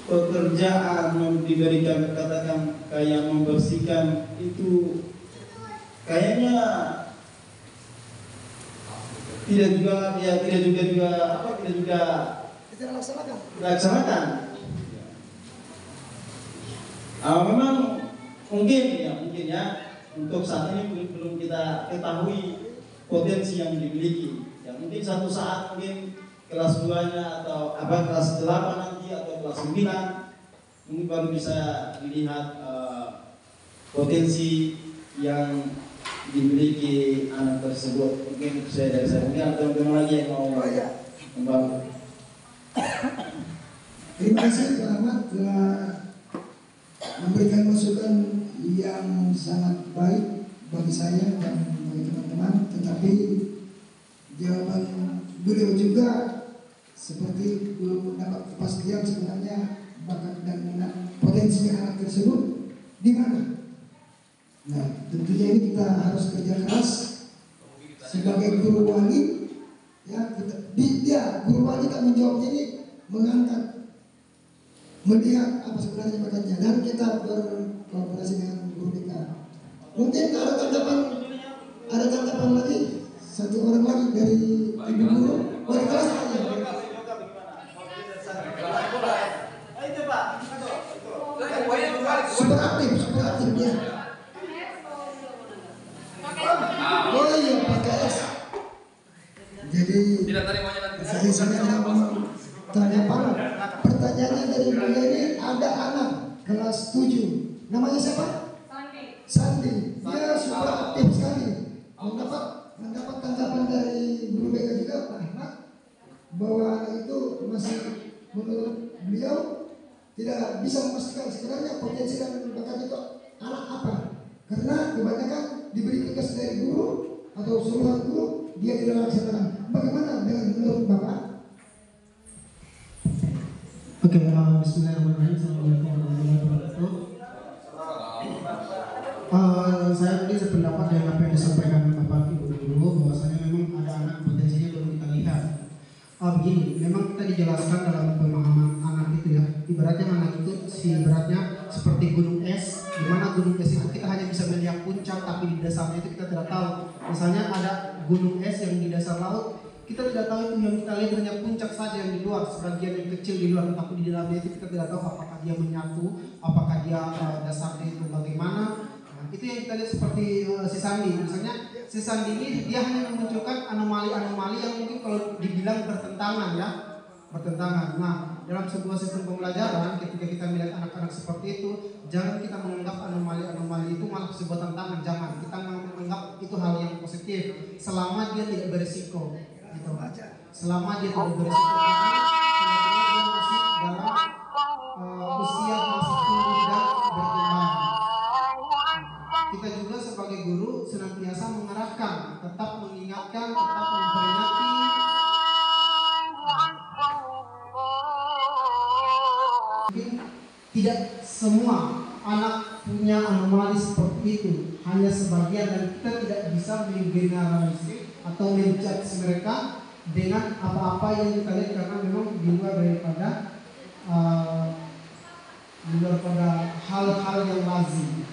pekerjaan diberikan katakan kayak membersihkan itu kayaknya tidak juga dilaksanakan. Memang mungkin ya untuk saat ini belum kita ketahui potensi yang dimiliki. Ya mungkin satu saat mungkin kelas 2-nya atau kelas 8 nanti atau kelas 9 mungkin baru bisa dilihat potensi yang dimiliki anak tersebut. Mungkin saya dari saya, mungkin ada teman-teman lagi yang mau membantu. Terima kasih Pak Ahmad telah memberikan masukan yang sangat baik bagi saya dan bagi teman-teman. Tetapi jawaban beliau juga seperti belum mendapat kepastian sebenarnya bakat dan minat potensi anak tersebut di mana. Nah, tentunya ini kita harus kerja keras sebagai guru wali. Ya, guru wali tak menjawabnya ini melihat apa sebenarnya bakatnya dan kita berkolaborasi dengan guru BK. Mungkin ada tanggapan lagi, satu orang lagi dari ibu guru wali kelas aja. Super aktif dia. Oh iya PKS. Jadi saya tidak mau tanggapan. Pertanyaannya dari Buya ini, ada anak kelas 7, namanya siapa? Sandi. Dia super aktif sekali. Mendapat tanggapan dari guru BK juga Pak Ahmad bahwa anak itu masih menurut beliau tidak bisa memastikan sebenarnya potensi dan bakat itu anak apa, karena kebanyakan diberi tugas dari guru atau suruhan guru dia tidak laksanakan. Bagaimana dengan menurut Bapak? Oke, bismillahirrahmanirrahim. Assalamualaikum warahmatullahi wabarakatuh. Saya tadi sependapat dengan apa yang disampaikan Bapak Ibu dulu, bahwasanya memang ada anak potensinya belum kita lihat. Begini, memang kita dijelaskan dalam pemahaman anak itu ya. Ibaratnya anak itu ibaratnya seperti gunung es, di mana gunung es itu kita hanya bisa melihat puncak, tapi di dasarnya itu kita tidak tahu. Misalnya ada gunung es yang di dasar laut, kita tidak tahu itu yang kita lihat hanya puncak saja yang di luar, sebagian yang kecil di luar, tapi di dalamnya itu kita tidak tahu apakah dia menyatu, apakah dia dasarnya itu bagaimana. Itu yang kita lihat seperti si Sandi. Misalnya si Sandi ini dia hanya memunculkan anomali-anomali yang mungkin kalau dibilang bertentangan ya, bertentangan. Nah, dalam sebuah sistem pembelajaran ketika kita melihat anak-anak seperti itu, jangan kita menganggap anomali-anomali itu malah sebuah tantangan. Jangan kita menganggap itu hal yang positif selama dia tidak berisiko gitu. Selama dia tidak berisiko, karena sebetulnya dia masih dalam usia masih tumbuh dan berkembang. Kita juga sebagai guru senantiasa mengarahkan, tetap mengingatkan, tetap memperingati. Mungkin tidak semua anak punya anomali seperti itu, hanya sebagian, dan kita tidak bisa menggeneralisir atau menjudge mereka dengan apa-apa yang kita lihat, karena memang di luar daripada hal-hal yang lazim.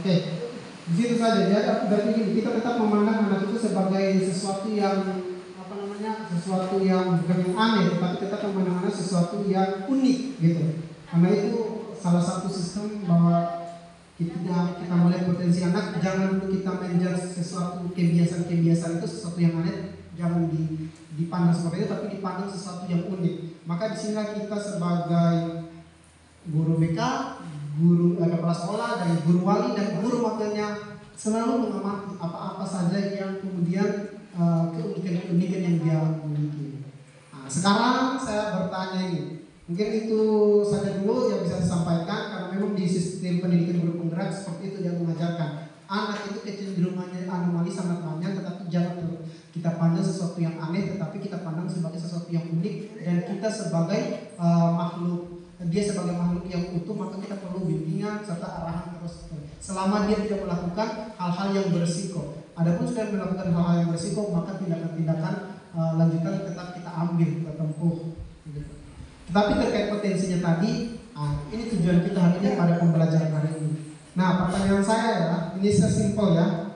Oke. Di situ saja ya, berarti kita tetap memandang anak itu sebagai sesuatu yang sesuatu yang bukan yang aneh, tapi tetap memandang anak sesuatu yang unik gitu. Karena itu salah satu sistem bahwa kita melihat potensi anak, jangan kita menjudge sesuatu kebiasaan itu sesuatu yang aneh, jangan dipandang seperti itu, tapi dipandang sesuatu yang unik. Maka di sini kita sebagai guru BK, guru kepala sekolah, dan guru wali dan guru wakilnya selalu mengamati apa-apa saja yang kemudian keunikan yang dia miliki. Nah, sekarang saya bertanya ini, mungkin itu saja dulu yang bisa disampaikan, karena memang di sistem pendidikan guru penggerak seperti itu yang mengajarkan anak itu kecenderungannya anomali sangat banyak, tetapi jangan kita pandang sesuatu yang aneh, tetapi kita pandang sebagai sesuatu yang unik, dan kita sebagai dia sebagai makhluk yang utuh, maka kita perlu bimbingan serta arahan terus selama dia tidak melakukan hal-hal yang berisiko. Adapun sudah melakukan hal-hal yang berisiko, maka tindakan-tindakan lanjutan tetap kita ambil, kita tempuh gitu. Tetapi terkait potensinya tadi, ini tujuan kita hari ini pada pembelajaran hari ini. Nah, pertanyaan saya ya, ini sesimpel ya,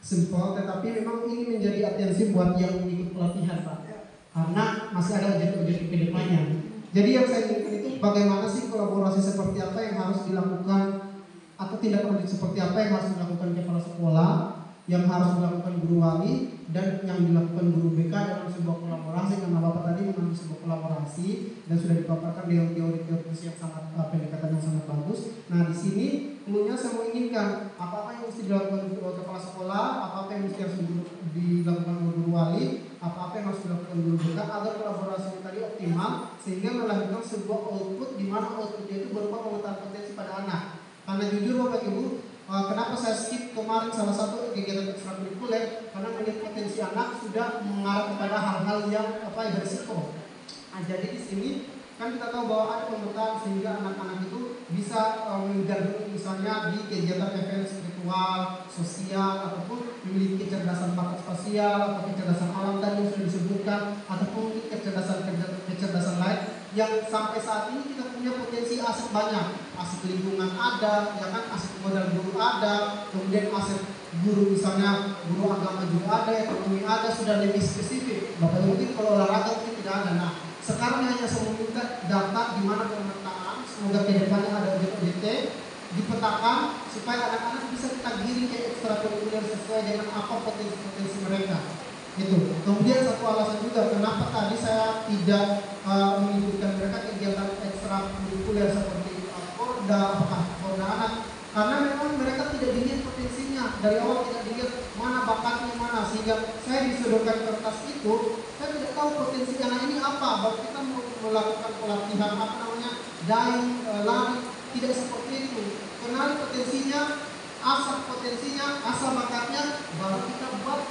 simpel, tetapi memang ini menjadi atensi buat yang mengikut pelatihan Pak, karena masih ada objektif ke depannya. Jadi yang saya inginkan itu bagaimana sih kolaborasi seperti apa yang harus dilakukan, atau tindak lanjut seperti apa yang harus dilakukan kepala sekolah, yang harus dilakukan guru wali, dan yang dilakukan guru BK dalam sebuah kolaborasi. Karena Bapak tadi mengambil sebuah kolaborasi dan sudah dipaparkan dengan teori-teori yang sangat pendekatan yang sangat bagus. Nah, di sini tentunya saya menginginkan apa-apa yang mesti dilakukan kepala sekolah, apa-apa yang mesti harus dilakukan guru wali, apa-apa yang harus dilakukan guru BK agar kolaborasi tadi optimal, sehingga melahirkan sebuah output di mana outputnya itu berupa pengetahuan potensi pada anak. Karena jujur Bapak Ibu, kenapa saya skip kemarin salah satu kegiatan ekstrakurikuler, karena melihat potensi anak sudah mengarah kepada hal-hal yang berisiko. Nah, jadi di sini kan kita tahu bahwa ada pemetaan sehingga anak-anak itu bisa menggabung misalnya di kegiatan event spiritual, sosial, ataupun memiliki kecerdasan bakat spasial atau kecerdasan alam tadi yang sudah disebutkan, ataupun kecerdasan lain yang sampai saat ini kita punya potensi aset banyak, aset lingkungan ada, ya kan, aset modal guru ada, kemudian aset guru misalnya guru agama juga ada, ekonomi ada, sudah lebih spesifik. Bapak mungkin kalau olahraga mungkin tidak ada. Nah, sekarang hanya saya meminta data di mana pemetaan, semoga kedepannya ada OJT dipetakan supaya anak-anak bisa kita giring ke ekstrakurikuler sesuai dengan apa potensi-potensi mereka. Itu. Kemudian satu alasan juga kenapa tadi saya tidak menyebutkan mereka kegiatan ekstrakurikuler seperti Porda, apakah Porda anak, karena memang mereka tidak dilihat potensinya dari awal, tidak dilihat mana bakatnya mana, sehingga saya disodorkan kertas itu saya tidak tahu potensi anak ini apa. Bahwa kita mau melakukan pelatihan apa namanya daring, lari, tidak seperti itu. Kenali potensinya, asal potensinya, asal bakatnya, baru kita buat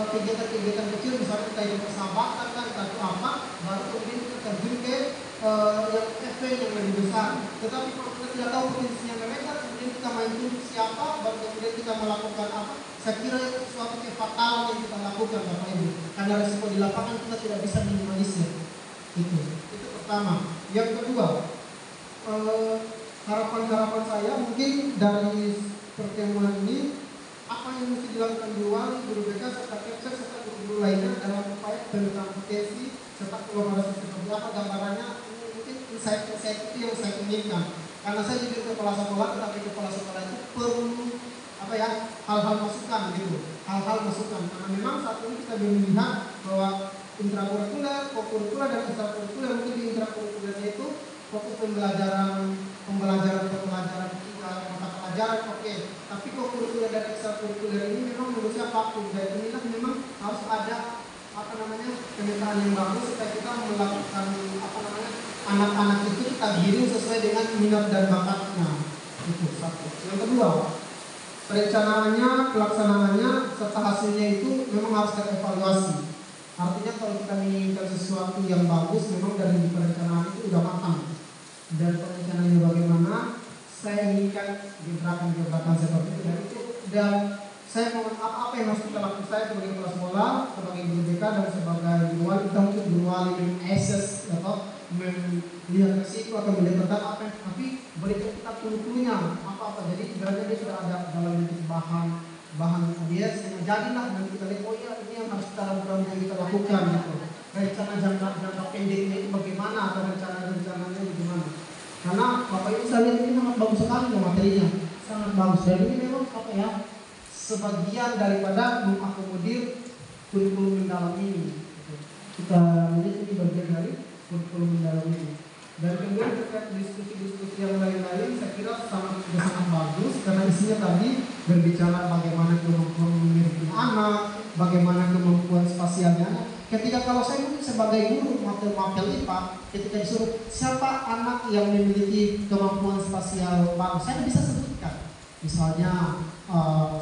kegiatan-kegiatan kecil, misalnya kita yang persahabatan kan, atau apa, baru kemudian kita terjun ke yang event yang lebih besar. Tetapi kalau kita tidak tahu potensinya mereka, kemudian kita main dulu siapa, baru kemudian kita melakukan apa, saya kira itu sesuatu kefatalan yang kita lakukan Bapak Ibu. Karena resiko di lapangan kita tidak bisa minimalisir. Itu pertama. Yang kedua, harapan-harapan saya mungkin dari pertemuan ini, apa yang mesti dilakukan guru BK serta Kepser serta guru lainnya dalam upaya pemetaan potensi serta kolaborasi seperti apa gambarannya, mungkin insight itu yang saya inginkan. Karena saya jadi kepala sekolah, tetapi kepala sekolah itu perlu apa ya, hal-hal masukan gitu, hal-hal masukan. Karena memang saat ini kita melihat bahwa intrakurikuler, kokurikuler dan ekstrakurikuler, mungkin di intrakurikulernya itu fokus pembelajaran mata pelajaran, oke. Tapi kokurikuler dan ekstrakurikuler ini memang menurut saya vakum, dan inilah memang harus ada apa namanya pemetaan yang bagus supaya kita melakukan apa namanya anak-anak itu kita giring sesuai dengan minat dan bakatnya. Itu satu. Yang kedua, perencanaannya, pelaksanaannya serta hasilnya itu memang harus terevaluasi. Artinya kalau kita menginginkan sesuatu yang bagus, memang dari perencanaan itu udah matang. Dan perencanaannya bagaimana, saya inginkan gebrakan-gebrakan seperti itu, dan saya mohon apa yang harus kita lakukan, saya sebagai kepala sekolah, sebagai guru BK dan sebagai guru wali, kita untuk guru wali men-assess atau melihat resiko atau melihat tentang apa, tapi berikan kita clue-cluenya apa-apa. Jadi ibaratnya dia sudah ada dalam bentuk bahan dia jadilah, dan kita lihat oh iya ini yang harus kita lakukan, yang kita lakukan gitu. Rencana jangka pendeknya itu bagaimana atau rencananya bagaimana? Karena Bapak Ibu saya lihat ini sangat bagus sekali materinya, sangat bagus. Dan ini memang apa ya, sebagian daripada mengakomodir kurikulum mendalam ini. Kita lihat ini bagian dari kurikulum mendalam ini. Dan kemudian terkait diskusi-diskusi yang lain-lain, saya kira sudah sangat bagus karena isinya tadi berbicara bagaimana kemampuan memiliki anak, bagaimana kemampuan spasialnya. Ketika kalau saya mungkin sebagai guru mapel IPA, ketika disuruh siapa anak yang memiliki kemampuan spasial bagus, saya bisa sebutkan. Misalnya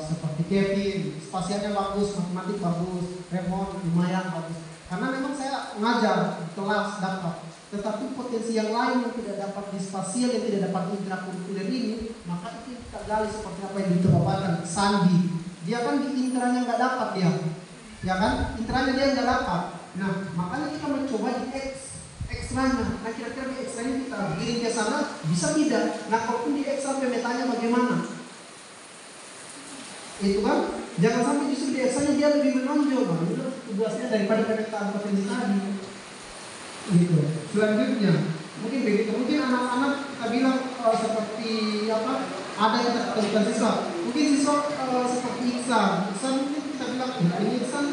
seperti Kevin, spasialnya bagus, matematik bagus, Raymond lumayan bagus. Karena memang saya ngajar kelas dapat, tetapi potensi yang lain yang tidak dapat di spasial, yang tidak dapat di intrakurikuler ini, maka itu kita gali seperti apa yang diterapkan. Sandi, dia kan di intranya nggak dapat dia. Ya kan, intranya dia nggak dapat. Nah, makanya kita mencoba di ekstranya. Nah, kira-kira di ekstranya kita giring ke sana, bisa tidak? Nah, kalaupun di ekstra pemetanya bagaimana? Itu kan, jangan sampai justru di ekstranya dia lebih menonjol, Bang. Itu tugasnya daripada pemetaan potensi tadi. Gitu. Selanjutnya, mungkin begitu. Mungkin anak-anak kita bilang seperti apa? Ada yang terkait siswa. Mungkin siswa seperti Iksan mungkin kita bilang ini Iksan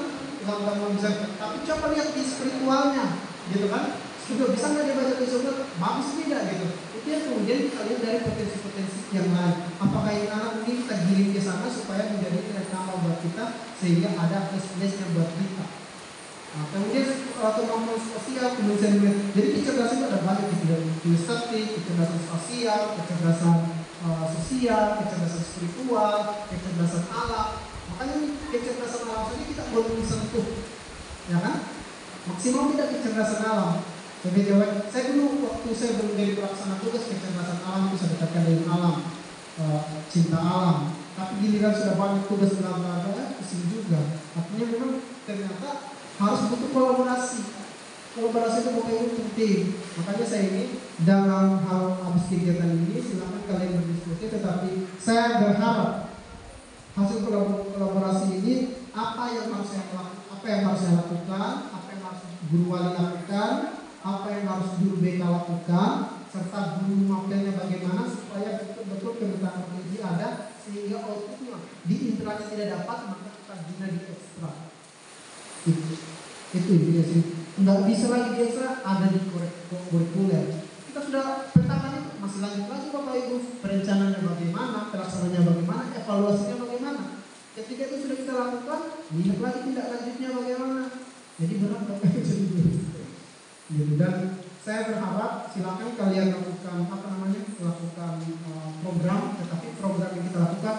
gampang bisa, tapi coba lihat di spiritualnya, gitu kan? Sudah bisa nggak dia baca tersebut? Bagus tidak gitu? Itu yang kemudian kita lihat dari potensi-potensi yang lain. Apakah ini anak mungkin kita giring ke sana supaya menjadi nilai tambah buat kita sehingga ada plus-plusnya buat kita. Nah, kemudian kemampuan sosial, kemudian jadi kecerdasan itu ada banyak, kinesthetik, kecerdasan sosial, kecerdasan sosial, kecerdasan spiritual, kecerdasan alam. Makanya kecerdasan alam saja kita belum sentuh, ya kan? Maksimal tidak kecerdasan alam. Saya dulu waktu saya belum jadi pelaksana tugas kecerdasan alam itu saya dekatkan dengan alam, cinta alam. Tapi giliran sudah banyak tugas bela-bela, pusing juga. Artinya memang ternyata harus butuh kolaborasi. Kolaborasi itu bukan penting. Makanya saya ini dalam hal habis kegiatan ini, silakan kalian berdiskusi. Tetapi saya berharap hasil kolaborasi ini apa yang harus saya lakukan, apa yang harus guru wali lakukan, apa yang harus guru BK lakukan, serta guru mapelnya bagaimana supaya betul-betul kebutuhan provinsi ada, sehingga outputnya di internalnya tidak dapat, maka kita guna di ekstra. Itu intinya sih. Nggak bisa lagi biasa ada di kurikuler. Kita sudah petakan itu, masih lanjut lagi Bapak Ibu, perencanaannya bagaimana, pelaksanaannya bagaimana, evaluasinya bagaimana. Ketika itu sudah kita lakukan, lihat lagi tindak lanjutnya bagaimana. Jadi berat Bapak Ibu jadi gitu. Dan saya berharap silakan kalian lakukan lakukan program, tetapi program yang kita lakukan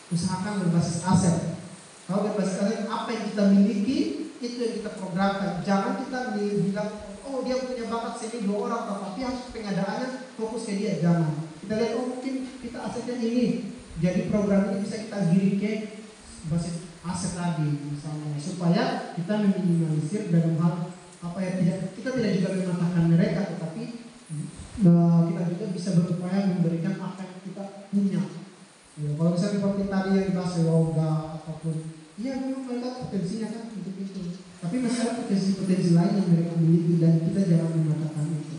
usahakan berbasis aset. Kalau berbasis aset, apa yang kita miliki itu yang kita programkan. Jangan kita bilang, oh dia punya bakat sini 2 orang, tapi harus pengadaannya fokus ke dia. Jangan. Kita lihat, oh mungkin kita asetnya ini, jadi program ini bisa kita giring ke basis aset lagi misalnya, supaya kita meminimalisir dalam hal kita tidak juga mematahkan mereka, tetapi kita juga bisa berupaya memberikan apa yang kita punya. Ya, kalau misalnya seperti tadi yang dibahas yoga ataupun, iya memang mereka potensinya kan untuk itu, tapi masih ada potensi-potensi lain yang mereka miliki dan kita jangan mematahkan itu.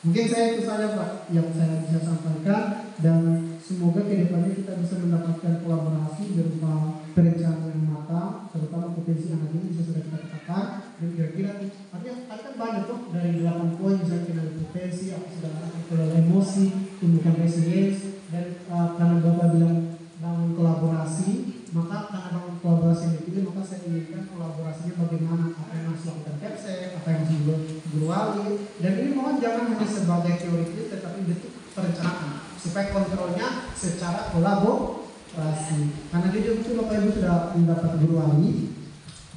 Mungkin saya itu saja Pak yang saya bisa sampaikan, dan semoga kedepannya kita bisa mendapatkan kolaborasi berupa perencanaan yang matang, terutama potensi yang ada ini bisa sudah kita katakan. Dan kira-kira ada kan banyak tuh dari 8 poin, misalnya kenali potensi, apa sudah kelola emosi, tumbuhkan resilience, dan karena Bapak bilang bangun kolaborasi, maka karena bangun kolaborasi yang dipilih, maka saya inginkan kolaborasinya bagaimana, apa yang harus dilakukan Kepsek, apa yang harus guru wali, dan ini mohon jangan hanya sebagai teoritis, tetapi bentuk perencanaan supaya kontrolnya secara kolaborasi. Karena jujur itu Bapak Ibu sudah mendapat guru wali,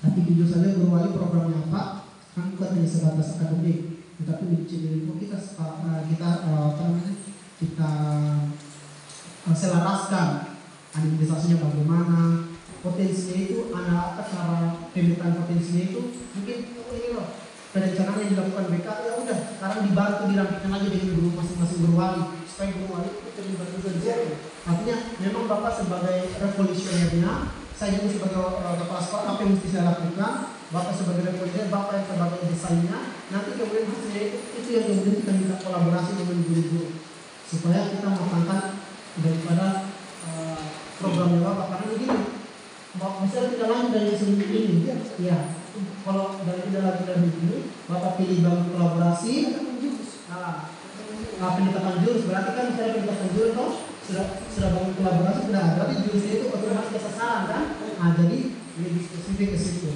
tapi jujur saja guru wali programnya apa kan bukan hanya sebatas akademik, tetapi di kita selaraskan administrasinya bagaimana, potensinya itu apa cara pemetaan potensinya itu, mungkin ini loh perencanaan yang dilakukan BK, ya udah sekarang dibantu dirampingkan lagi dengan guru masing-masing guru wali supaya guru wali itu terlibat juga di situ. Artinya memang Bapak sebagai revolusionernya, saya juga sebagai kepala sekolah, apa yang mesti saya lakukan, Bapak sebagai revolusioner, Bapak yang sebagai desainnya, nanti kemudian hasilnya itu yang kemudian kita minta kolaborasi dengan guru-guru supaya kita matangkan daripada programnya Bapak. Karena begini, misalnya tidak lanjut dari sebelum ini, ya kalau tidak lanjut dari ini, Bapak pilih bangun kolaborasi, penetapan jurus, berarti kan misalnya penetapan jurus toh sudah bangun kolaborasi, sudah berarti jurusnya itu otomatis ke sasaran kan? Jadi lebih spesifik ke situ.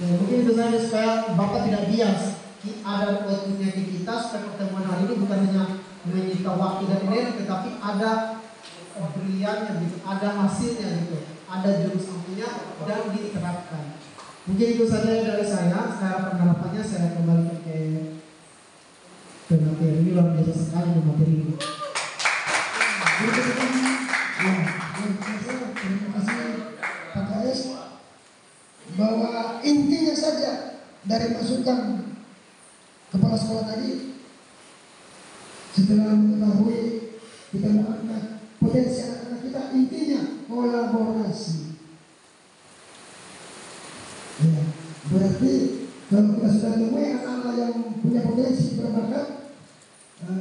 Ya, mungkin itu saja supaya Bapak tidak bias. Ada outputnya di kita supaya pertemuan hari ini bukan hanya menyita waktu dan energi, tetapi ada briliannya gitu, ada hasilnya gitu, ada jurus ampunya dan diterapkan. Mungkin itu saja dari saya. Sekarang penerapannya saya kembalikan ke materi ini, luar biasa sekali materi ini. Terima kasih Pak KS, bahwa intinya saja dari masukan kepala sekolah tadi, setelah mengetahui kita mengangkat potensi anak-anak kita, intinya kolaborasi. Ya, berarti kalau kita sudah menemui anak-anak yang punya potensi berbakat,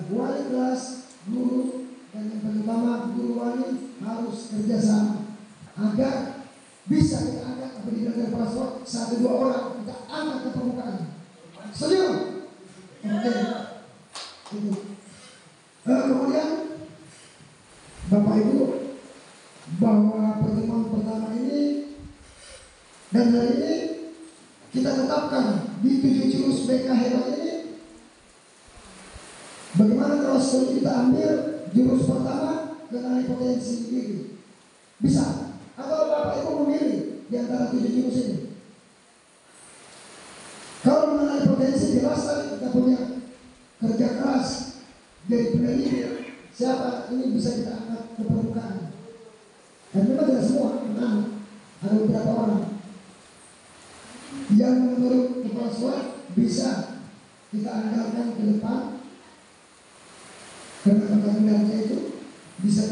wali kelas, guru, dan yang paling utama guru wali harus kerjasama agar bisa kita angkat pendidikan dari kepala sekolah 1-2 orang kita angkat ke permukaan. Setuju? Oke. Kemudian Bapak Ibu, bahwa pertemuan pertama ini dan hari ini kita tetapkan di 7 jurus BK hebat ini, bagaimana kalau kita ambil jurus pertama kenali potensi diri, bisa? Atau Bapak Ibu memilih di antara 7 jurus ini? Kalau mengenali potensi, jelas tadi kita punya kerja keras dari peneliti, siapa ini bisa kita angkat ke permukaan. Dan memang tidak semua, ada beberapa orang yang menurut kepala sekolah bisa kita andalkan ke depan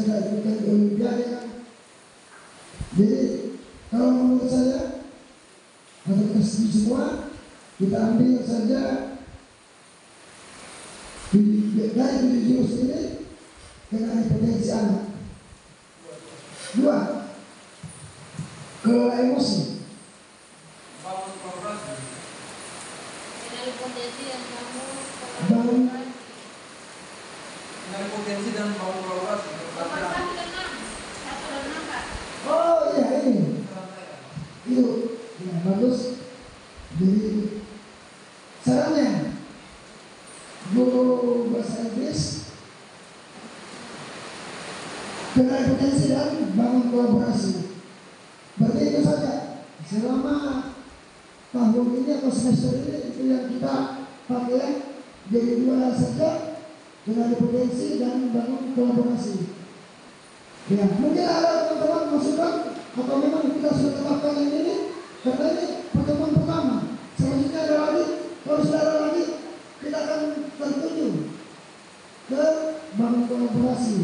sudah ikut Olimpiade kan. Jadi kalau menurut saya atau kita semua kita ambil saja dari jurus ini dengan potensi anak. 2, kelola emosi. Bangun kolaborasi. Kenali potensi yang kamu Bangun Dengan potensi dan bangun kolaborasi. oh iya ini itu ya, bagus. Jadi sarannya guru bahasa Inggris kenali potensi dan bangun kolaborasi. Berarti itu saja selama tahun ini atau semester ini itu yang kita pakai. Jadi 2 saja, kenali potensi dan bangun kolaborasi. Ya, mungkin ada teman-teman masukan atau memang kita sudah tetapkan yang ini karena ini pertemuan pertama. Selanjutnya ada lagi, kalau sudah ada lagi kita akan tertuju ke bangun kolaborasi.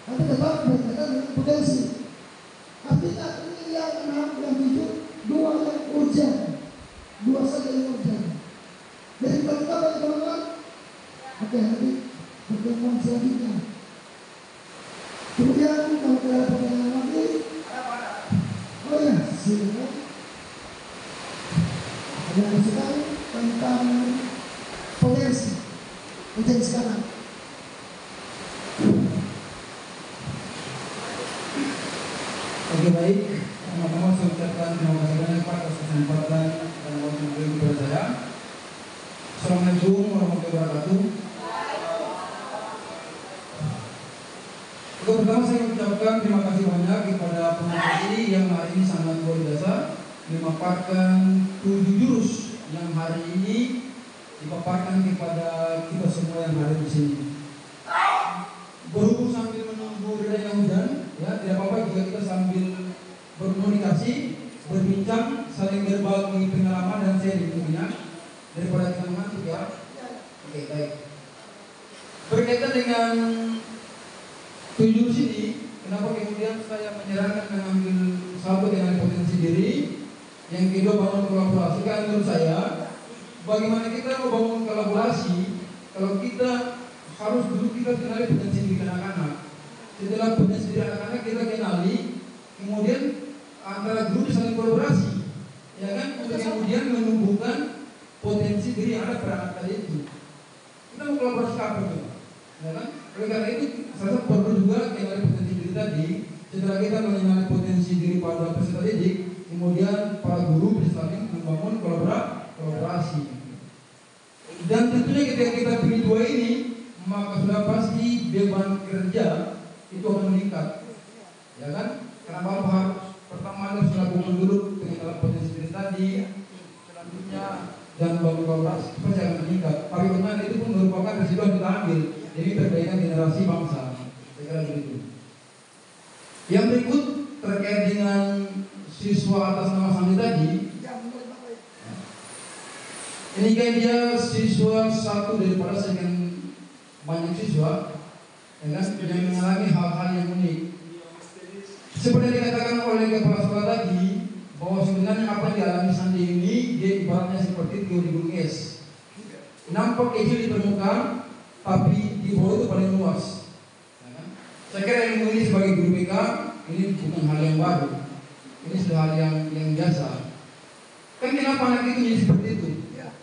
Tapi tetap berkaitan dengan potensi. Artinya ini yang 6, yang 7, 2 yang urgent, 2 saja yang urgent. Jadi kalau kita bagi teman-teman, oke nanti pertemuan selanjutnya. Kemudian kalau tidak ada pertanyaan lagi, oh ya silakan. Ada masukan tentang potensi kanan. Oke, baik. Pertama-tama saya ucapkan terima kasih banyak Pak atas kesempatan dan waktu yang diberi kepada saya. Assalamualaikum warahmatullahi wabarakatuh. Pertama saya ucapkan terima kasih banyak kepada pemateri yang hari ini sangat luar biasa memaparkan 7 jurus yang hari ini dipaparkan kepada kita semua yang ada di sini. Berhubung sambil menunggu redanya hujan, ya tidak apa-apa jika kita sambil berkomunikasi, berbincang, saling berbagi pengalaman dan sharing tentunya daripada kita mengantuk ya. Oke, baik. Berkaitan dengan 7 jurus ini, kenapa kemudian saya menyarankan mengambil satu dengan potensi diri, yang kedua bangun kolaborasi. Kan menurut saya, bagaimana kita mau bangun kolaborasi kalau kita harus dulu kita kenali potensi diri anak-anak. Setelah potensi diri anak-anak kita kenali, kemudian antara guru saling kolaborasi, ya kan, untuk kemudian menumbuhkan potensi diri yang ada pada anak tadi itu. Kita mau kolaborasi apa itu? Ya kan? Oleh karena itu, saya perlu juga mengenali potensi diri tadi. Setelah kita mengenali potensi diri pada peserta didik, kemudian para guru bisa saling membangun kolaborasi. Dan tentunya ketika kita pilih 2 ini, maka sudah pasti beban kerja itu akan meningkat, ya kan? Karena Bapak harus pertama harus melakukan dulu pengenalan potensi diri tadi, selanjutnya dan bangun kolaborasi pasti akan meningkat. Tapi benar itu pun merupakan resiko yang kita ambil demi perbaikan generasi bangsa. Saya kira begitu. Yang berikut terkait dengan siswa atas nama Sandi tadi. Ini kan dia siswa satu daripada sekian banyak siswa, ya kan, yang mengalami hal-hal yang unik. Seperti dikatakan oleh kepala sekolah tadi, bahwa sebenarnya apa yang dialami Sandi ini dia ibaratnya seperti teori gunung es. Nampak kecil di permukaan, tapi di bawah itu paling luas. Ya kan? Saya kira ilmu ini sebagai guru BK ini bukan hal yang baru. Ini sudah hal yang biasa. Kan kenapa anak itu jadi seperti itu?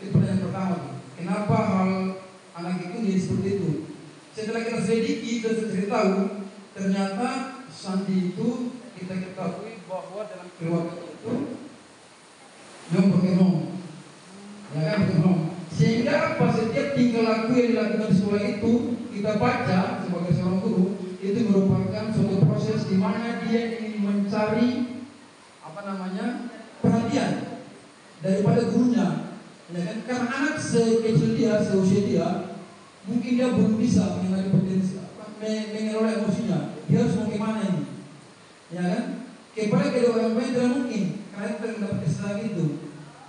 Itu pertanyaan pertama. Kenapa hal anak itu jadi seperti itu? Setelah kita selidiki dan cari tahu, ternyata Sandi itu kita ketahui bahwa dalam keluarga itu yang berkenong, ya kan berkenong. Sehingga apa setiap tingkah laku yang dilakukan di sekolah itu kita baca sebagai seorang guru itu merupakan suatu proses di mana dia ingin mencari perhatian daripada gurunya. Ya kan? Karena anak sekecil dia, seusia dia, mungkin dia belum bisa mengenali potensi, mengelola emosinya. Dia harus mau gimana ini? Ya kan? Kepada kedua orang lain tidak mungkin, karena itu mendapat kesalahan itu.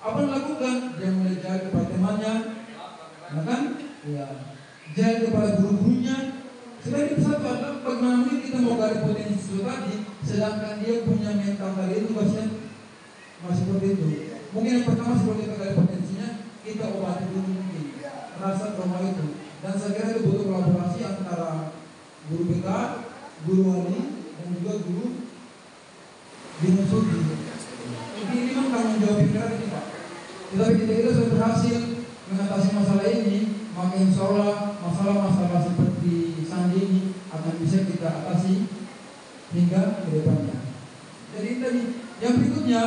Apa yang dilakukan? Dia mulai jahat kepada temannya, ya kan? Ya, jahat kepada guru-gurunya, Sebenarnya satu adalah bagaimana mungkin kita mau gali potensi sesuatu tadi, sedangkan dia punya mental tadi itu masih seperti itu. Mungkin yang pertama sebelum kita gali potensinya, kita obati dulu mungkin rasa trauma itu. Dan saya kira itu butuh kolaborasi antara guru BK, guru wali, dan juga guru Bina Suci. Ini memang tanggung jawab pikiran ini Pak. Tetapi kita sudah berhasil mengatasi masalah ini, maka insya Allah masalah-masalah seperti Sandi ini akan bisa kita atasi hingga ke depannya. Jadi tadi yang berikutnya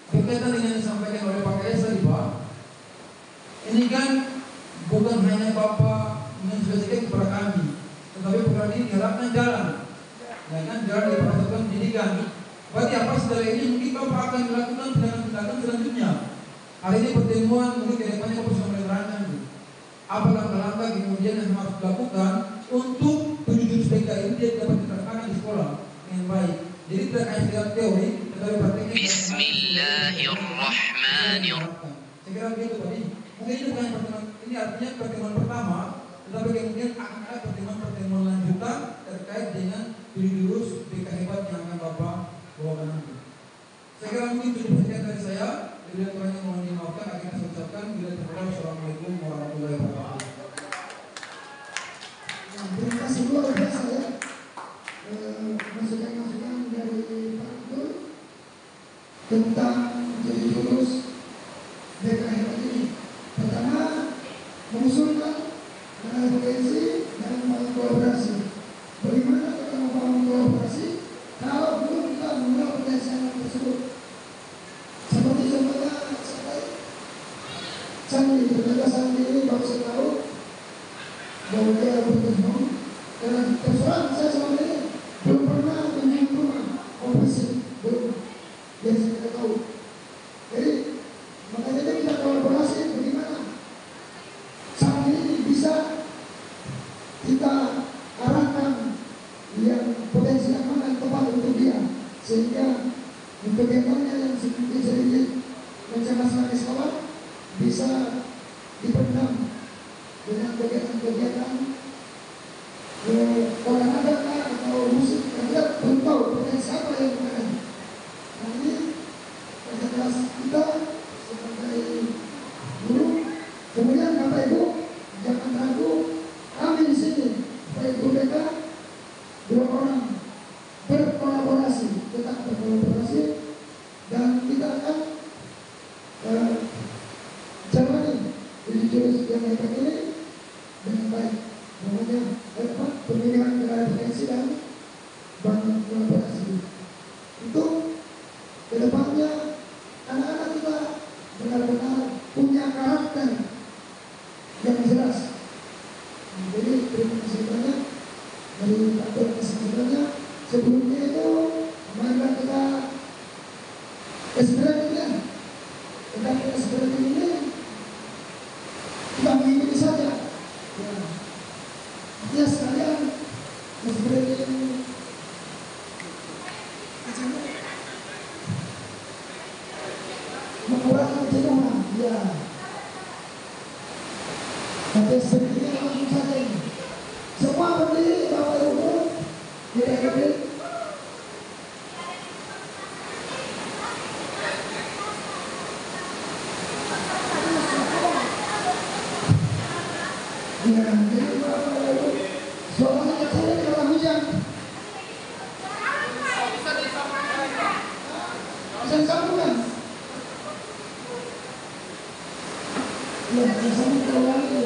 berkaitan dengan yang disampaikan oleh Pak Kaya tadi Pak, ini kan bukan hanya Bapak menjelaskan kepada kami, tetapi program ini diharapkan jalan, ya kan, jalan di persatuan pendidikan. Berarti apa setelah ini mungkin Bapak akan melakukan tindakan-tindakan selanjutnya. Hari ini pertemuan mungkin ke depannya Bapak sudah menerangkan apa langkah-langkah kemudian yang harus dilakukan untuk 7 jurus BK ini dia dapat diterapkan di sekolah dengan baik. Jadi tidak hanya sekedar teori, tetapi praktiknya. Bismillahirrahmanirrahim. Saya kira begitu tadi. Mungkin ini bukan pertemuan, ini artinya pertemuan pertama, tetapi kemudian akan ada pertemuan lanjutan terkait dengan 7 jurus BK hebat yang akan Bapak bawakan nanti. Saya kira mungkin itu perhatian dari saya. Bila kurangnya mohon dimaafkan, akhirnya saya ucapkan bila terlalu. Assalamualaikum warahmatullahi wabarakatuh. Terima kasih luar biasa ya, masukan-masukan dari Pak Guru tentang jadi jurus BK hebat ini. Pertama, mengusulkan potensi dan membangun kolaborasi. Bagaimana kita membangun kolaborasi kalau belum kita mengenal potensi tersebut? Seperti contohnya Sandi, ternyata Sandi ini baru saya tahu bahwa dia bertemu, karena terserah saya selama ini belum pernah menjadi rumah operasi, belum, yang saya tidak tahu. Jadi makanya kita kolaborasi bagaimana Sandi ini bisa kita arahkan yang potensi yang mana yang tepat untuk dia, sehingga untuk kegiatannya yang sedikit mencerdaskan di sekolah bisa dipendam dengan kegiatan-kegiatan olahraga atau musik. Kita belum tahu potensi apa yang ada. Nah ini kerja keras kita sebagai guru. Kemudian Bapak Ibu jangan ragu, kami di sini Bapak Ibu BK 2 orang berkolaborasi, tetap berkolaborasi, dan kita akan jalani jurus yang hebat ini dengan baik. Namanya pemilihan potensi dan bangun kolaborasi. Untuk kedepannya anak-anak kita benar-benar punya karakter yang jelas. Jadi terima kasih banyak dari kantor kesempatannya. Sebelumnya itu marilah kita SBM ya, tetapi SBM ini kita mengikuti saja. Ya sekalian SBM mengurangi kejenuhan. Ya, tapi SBM ini langsung saja ini. Semua berdiri Bapak Ibu. Tidak lebih. Ya, jadi suaranya kecil kalau hujan. Bisa disambungkan? Ya, disambung kalau lagi.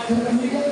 Jangan hujan.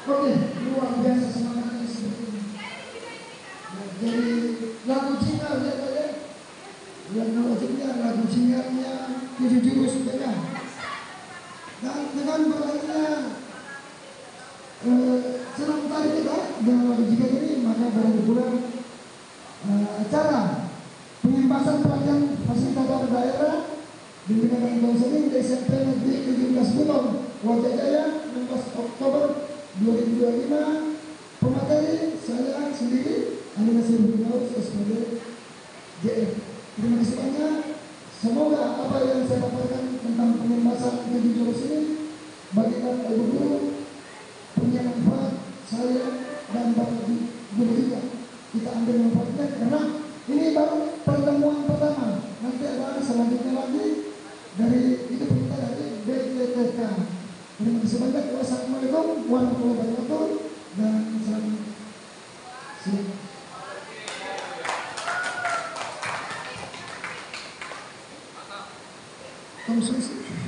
Oke, luar biasa semangatnya seperti ini. Nah, jadi lagu jingle ya Pak ya. Yang wajibnya lagu jinglenya 7 jurus ya. Dan dengan berlakunya senang tadi kita dengan lagu jingle ini, maka baru bulan acara pengempasan pelatihan fasilitator daerah bimbingan dan konseling di SMP Negeri 17 Bulong Wajah Jaya 16 Oktober 2025. Pemateri saya sendiri Andi Nasir Binaus SPD JF. Terima kasih banyak. Semoga apa yang saya dapatkan tentang pengempasan 7 jurus ini bagikan ibu guru punya manfaat saya dan bapak guru juga. Kita ambil manfaatnya karena ini baru pertemuan pertama. Nanti ada selanjutnya lagi dari itu kita dari BTTK. Terima kasih banyak. Wassalamualaikum warahmatullahi wabarakatuh dan salam. Om Swastiastu.